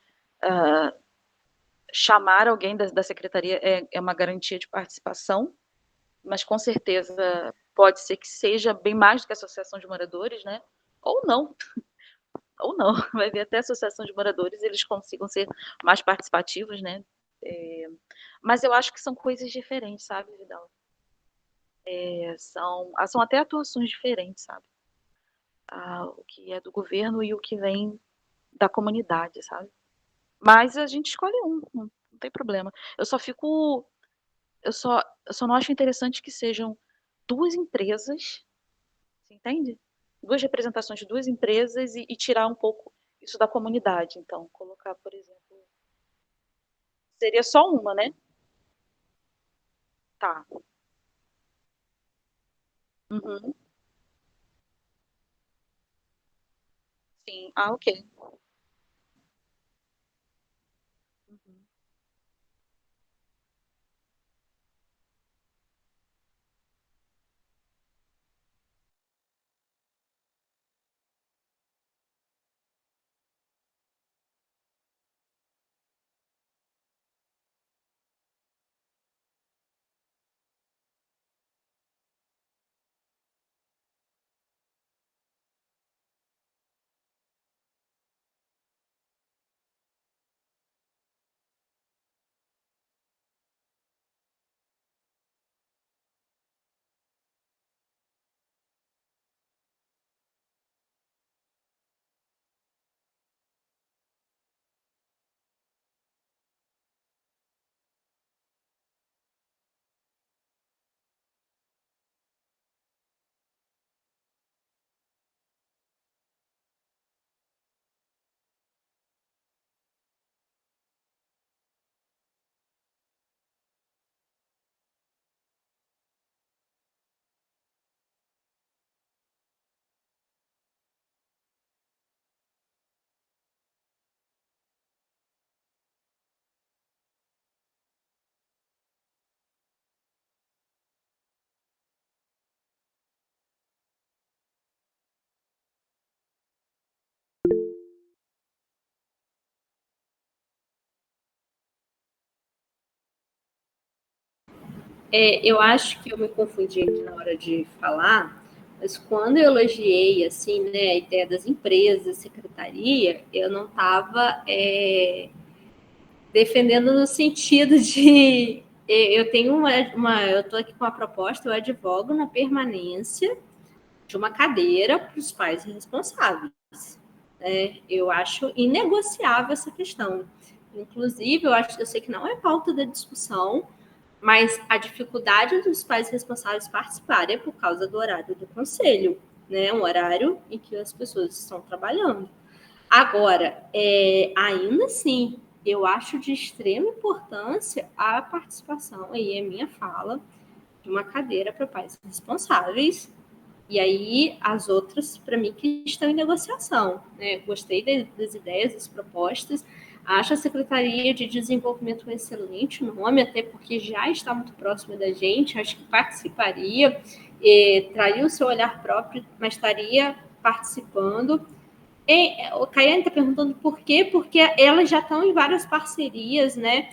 chamar alguém da secretaria é uma garantia de participação, mas com certeza pode ser que seja bem mais do que a associação de moradores, né? Ou não, ou não. Vai ver até a associação de moradores, eles consigam ser mais participativos, né? Mas eu acho que são coisas diferentes, sabe, Vidal? São até atuações diferentes, sabe? O que é do governo e o que vem da comunidade, sabe? Mas a gente escolhe não tem problema. Eu só fico. Eu só não acho interessante que sejam 2 empresas, você entende? 2 representações de 2 empresas e tirar um pouco isso da comunidade. Então, colocar, por exemplo, seria só uma, né? Tá. Uhum. Sim. Ah, ok. Uhum. Eu acho que eu me confundi aqui na hora de falar, mas quando eu elogiei assim, né, a ideia das empresas, secretaria, eu não estava defendendo no sentido de eu tenho eu estou aqui com uma proposta, eu advogo na permanência de uma cadeira para os pais responsáveis. Eu acho inegociável essa questão. Inclusive, eu sei que não é pauta da discussão, mas a dificuldade dos pais responsáveis participarem é por causa do horário do conselho, né? Um horário em que as pessoas estão trabalhando. Agora, ainda assim, eu acho de extrema importância a participação, aí é minha fala, de uma cadeira para pais responsáveis. E aí, as outras, para mim, que estão em negociação. Né? Gostei das ideias, das propostas. Acho a Secretaria de Desenvolvimento um excelente nome, até porque já está muito próximo da gente. Acho que participaria, traria o seu olhar próprio, mas estaria participando. O Caiane está perguntando por quê? Porque elas já estão em várias parcerias, né?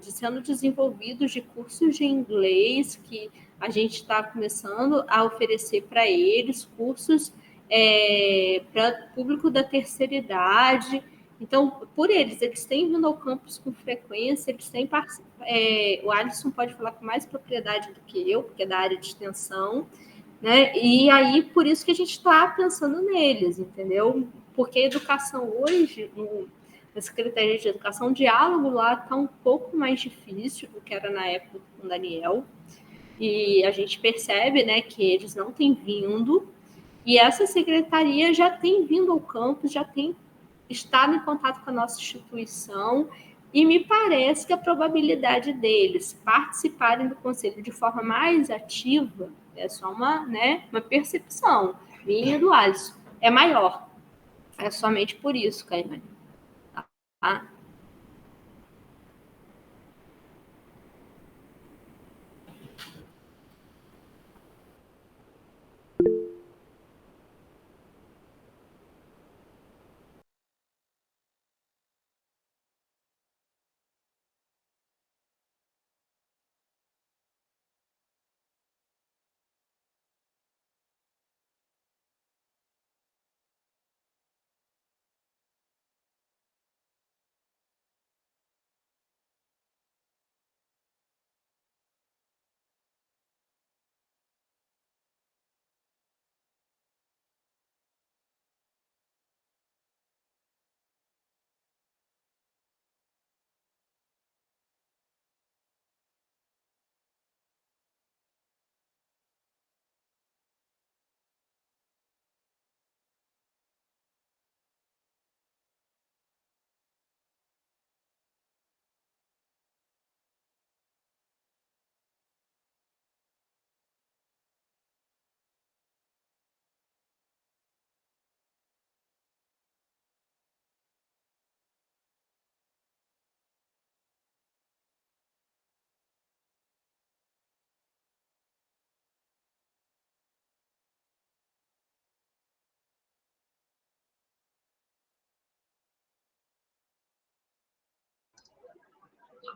Sendo desenvolvidos de cursos de inglês que a gente está começando a oferecer para eles, cursos para público da terceira idade. Então, por eles têm vindo ao campus com frequência, eles têm o Alisson pode falar com mais propriedade do que eu, porque é da área de extensão, né? E aí, por isso que a gente está pensando neles, entendeu? Porque a educação hoje, na Secretaria de Educação, o diálogo lá está um pouco mais difícil do que era na época com o Daniel. E a gente percebe, né, que eles não têm vindo. E essa secretaria já tem vindo ao campus, já tem estado em contato com a nossa instituição. E me parece que a probabilidade deles participarem do conselho de forma mais ativa é só uma percepção minha do Alisson. É maior. É somente por isso, Caimane. Tá?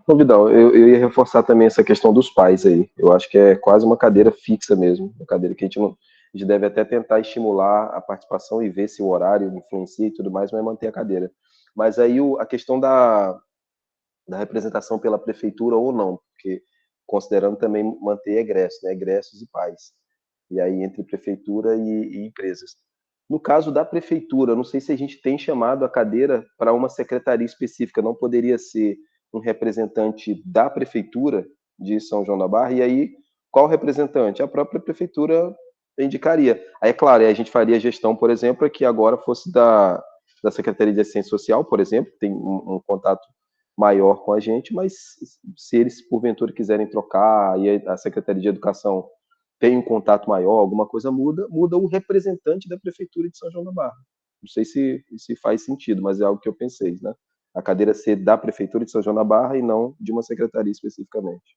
Ô, Vidal, eu ia reforçar também essa questão dos pais aí. Eu acho que é quase uma cadeira fixa mesmo, uma cadeira que a gente, não, a gente deve até tentar estimular a participação e ver se o horário influencia e tudo mais, mas manter a cadeira. Mas aí a questão da representação pela prefeitura ou não, porque considerando também manter egressos, né, egressos e pais. E aí entre prefeitura e empresas. No caso da prefeitura, não sei se a gente tem chamado a cadeira para uma secretaria específica, não poderia ser um representante da prefeitura de São João da Barra, e aí qual representante? A própria prefeitura indicaria. Aí, é claro, aí a gente faria a gestão, por exemplo, que agora fosse da Secretaria de Assistência Social, por exemplo, que tem um contato maior com a gente, mas se eles porventura quiserem trocar e a Secretaria de Educação tem um contato maior, alguma coisa muda, muda o representante da prefeitura de São João da Barra. Não sei se faz sentido, mas é algo que eu pensei, né? A cadeira ser da prefeitura de São João da Barra e não de uma secretaria especificamente.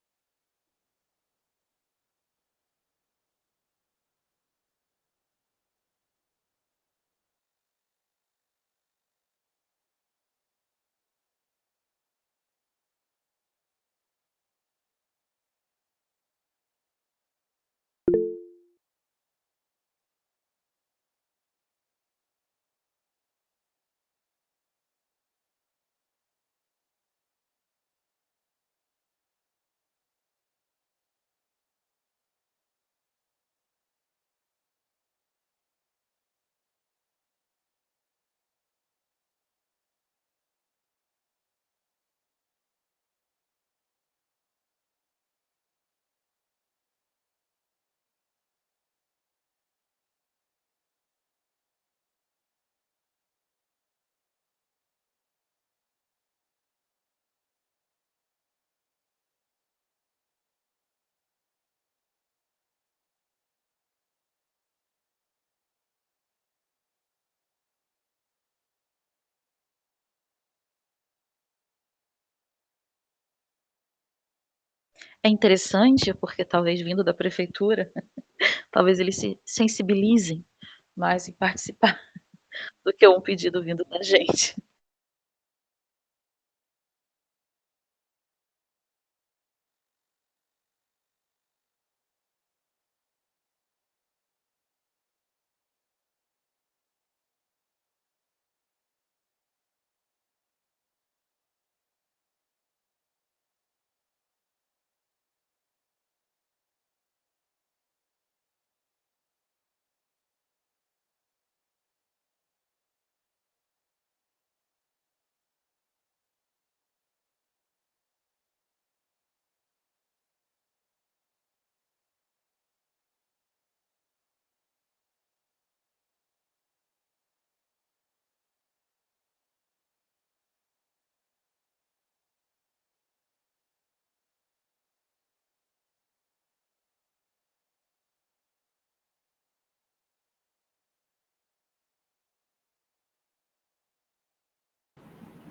é interessante, porque talvez vindo da prefeitura, talvez eles se sensibilizem mais em participar do que um pedido vindo da gente.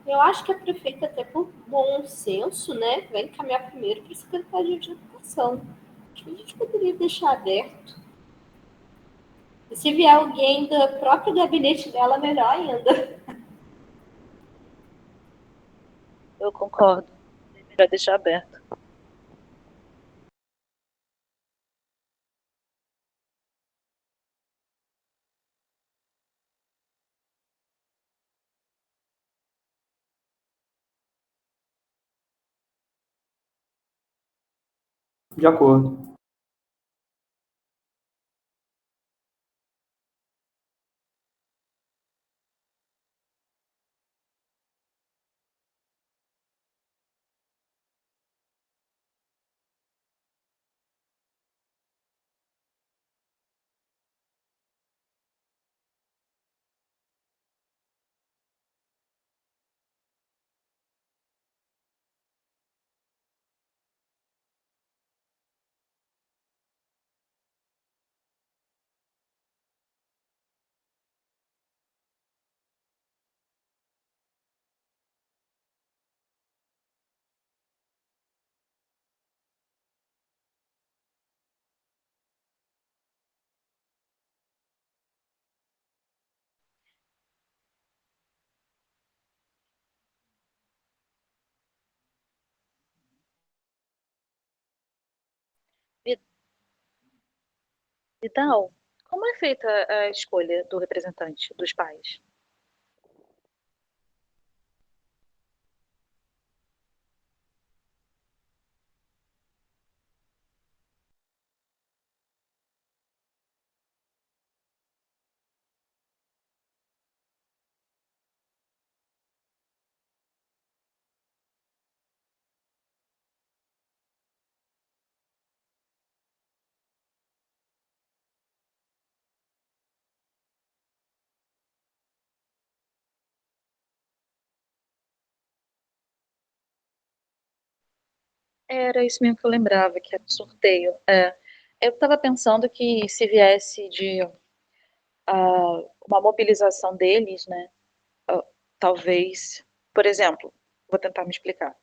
Eu acho que a prefeita, até por bom senso, né, vai encaminhar primeiro para a Secretaria de Educação. Acho que a gente poderia deixar aberto. E se vier alguém do próprio gabinete dela, melhor ainda. Eu concordo. É melhor deixar aberto. De acordo. Vidal, como é feita a escolha do representante dos pais? Era isso mesmo que eu lembrava, que era sorteio. É. Eu estava pensando que se viesse de uma mobilização deles, né? ah, talvez, por exemplo, vou tentar me explicar.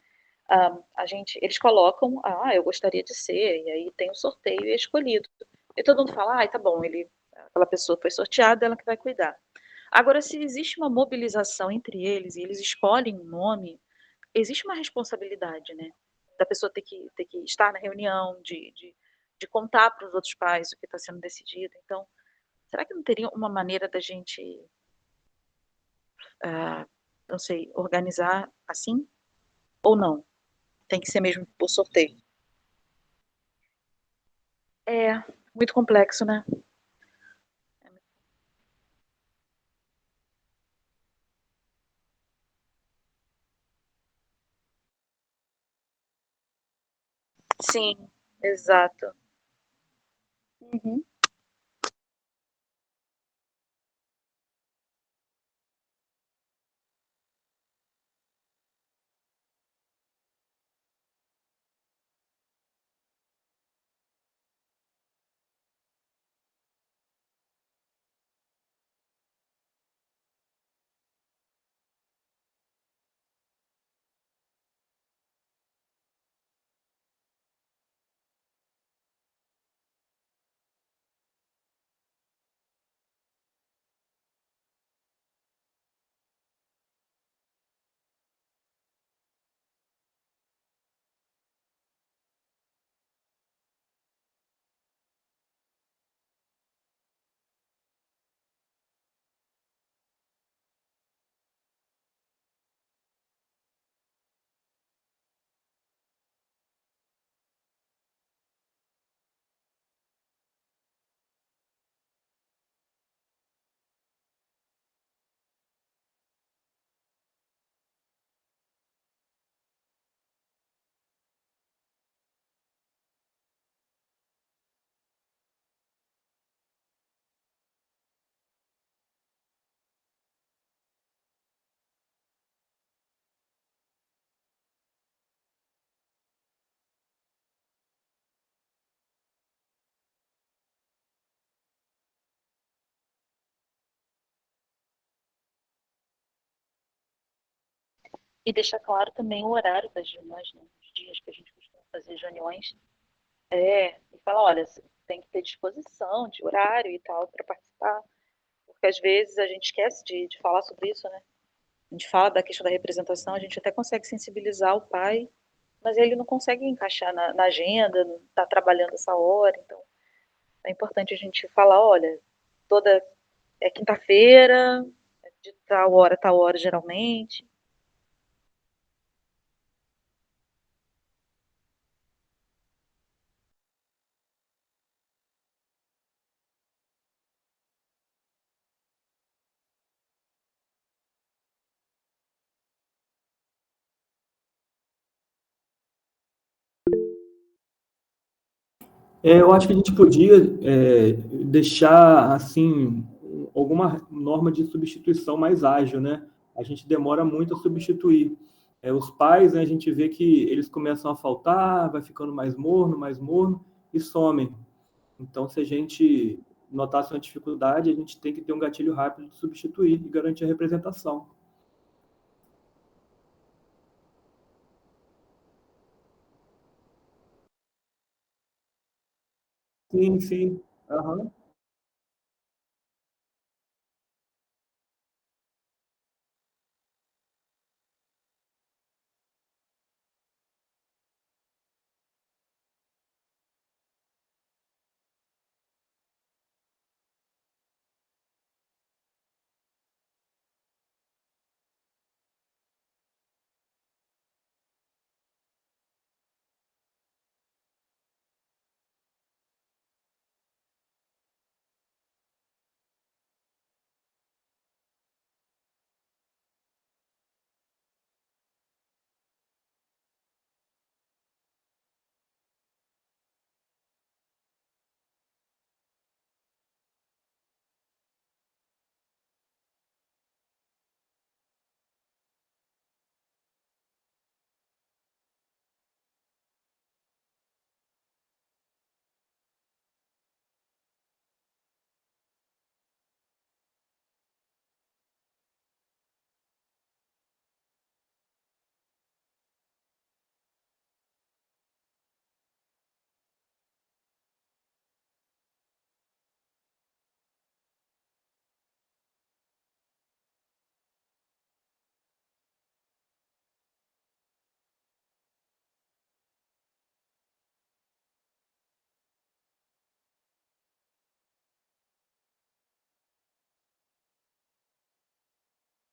Eles colocam, eu gostaria de ser, e aí tem o sorteio e é escolhido. E todo mundo fala, tá bom, aquela pessoa foi sorteada, ela que vai cuidar. Agora, se existe uma mobilização entre eles e eles escolhem um nome, existe uma responsabilidade, né? Da pessoa ter que estar na reunião, de contar para os outros pais o que está sendo decidido. Então, será que não teria uma maneira da gente, não sei, organizar assim? Ou não? Tem que ser mesmo por sorteio? É muito complexo, né? Sim, exato. Uhum. E deixar claro também o horário das reuniões, né? Os dias que a gente costuma fazer as reuniões. E falar, olha, você tem que ter disposição de horário e tal para participar, porque às vezes a gente esquece de falar sobre isso, né? A gente fala da questão da representação, a gente até consegue sensibilizar o pai, mas ele não consegue encaixar na agenda, não está trabalhando essa hora, então é importante a gente falar, olha, toda quinta-feira, de tal hora geralmente. Eu acho que a gente podia deixar assim alguma norma de substituição mais ágil, né? A gente demora muito a substituir. Os pais, né, a gente vê que eles começam a faltar, vai ficando mais morno e somem. Então, se a gente notasse uma dificuldade, a gente tem que ter um gatilho rápido de substituir e garantir a representação. Sim, sim. Aham.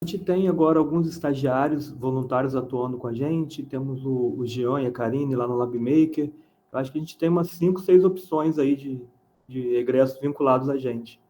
A gente tem agora alguns estagiários voluntários atuando com a gente, temos o Jean e a Karine lá no LabMaker. Eu acho que a gente tem umas 5, 6 opções aí de egressos vinculados a gente.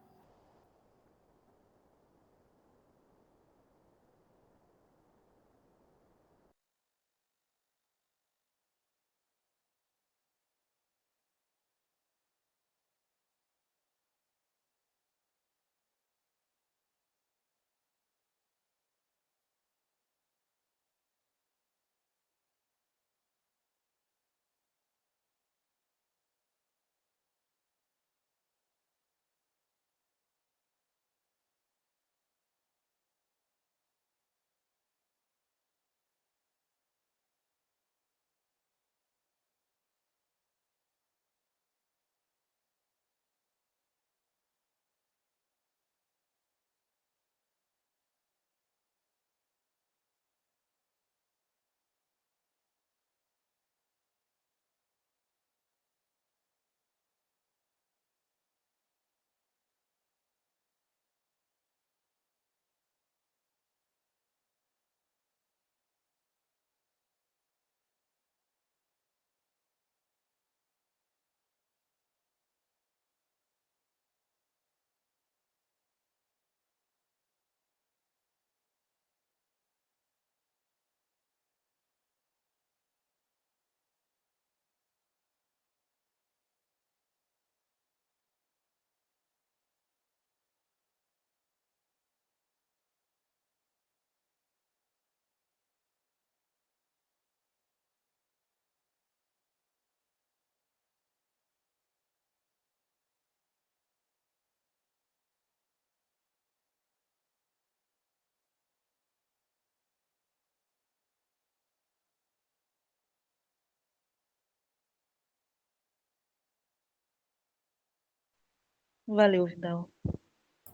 Valeu, Vidal.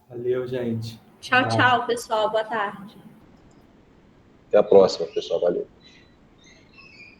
Valeu, gente. Tchau, tchau, pessoal. Boa tarde. Até a próxima, pessoal. Valeu.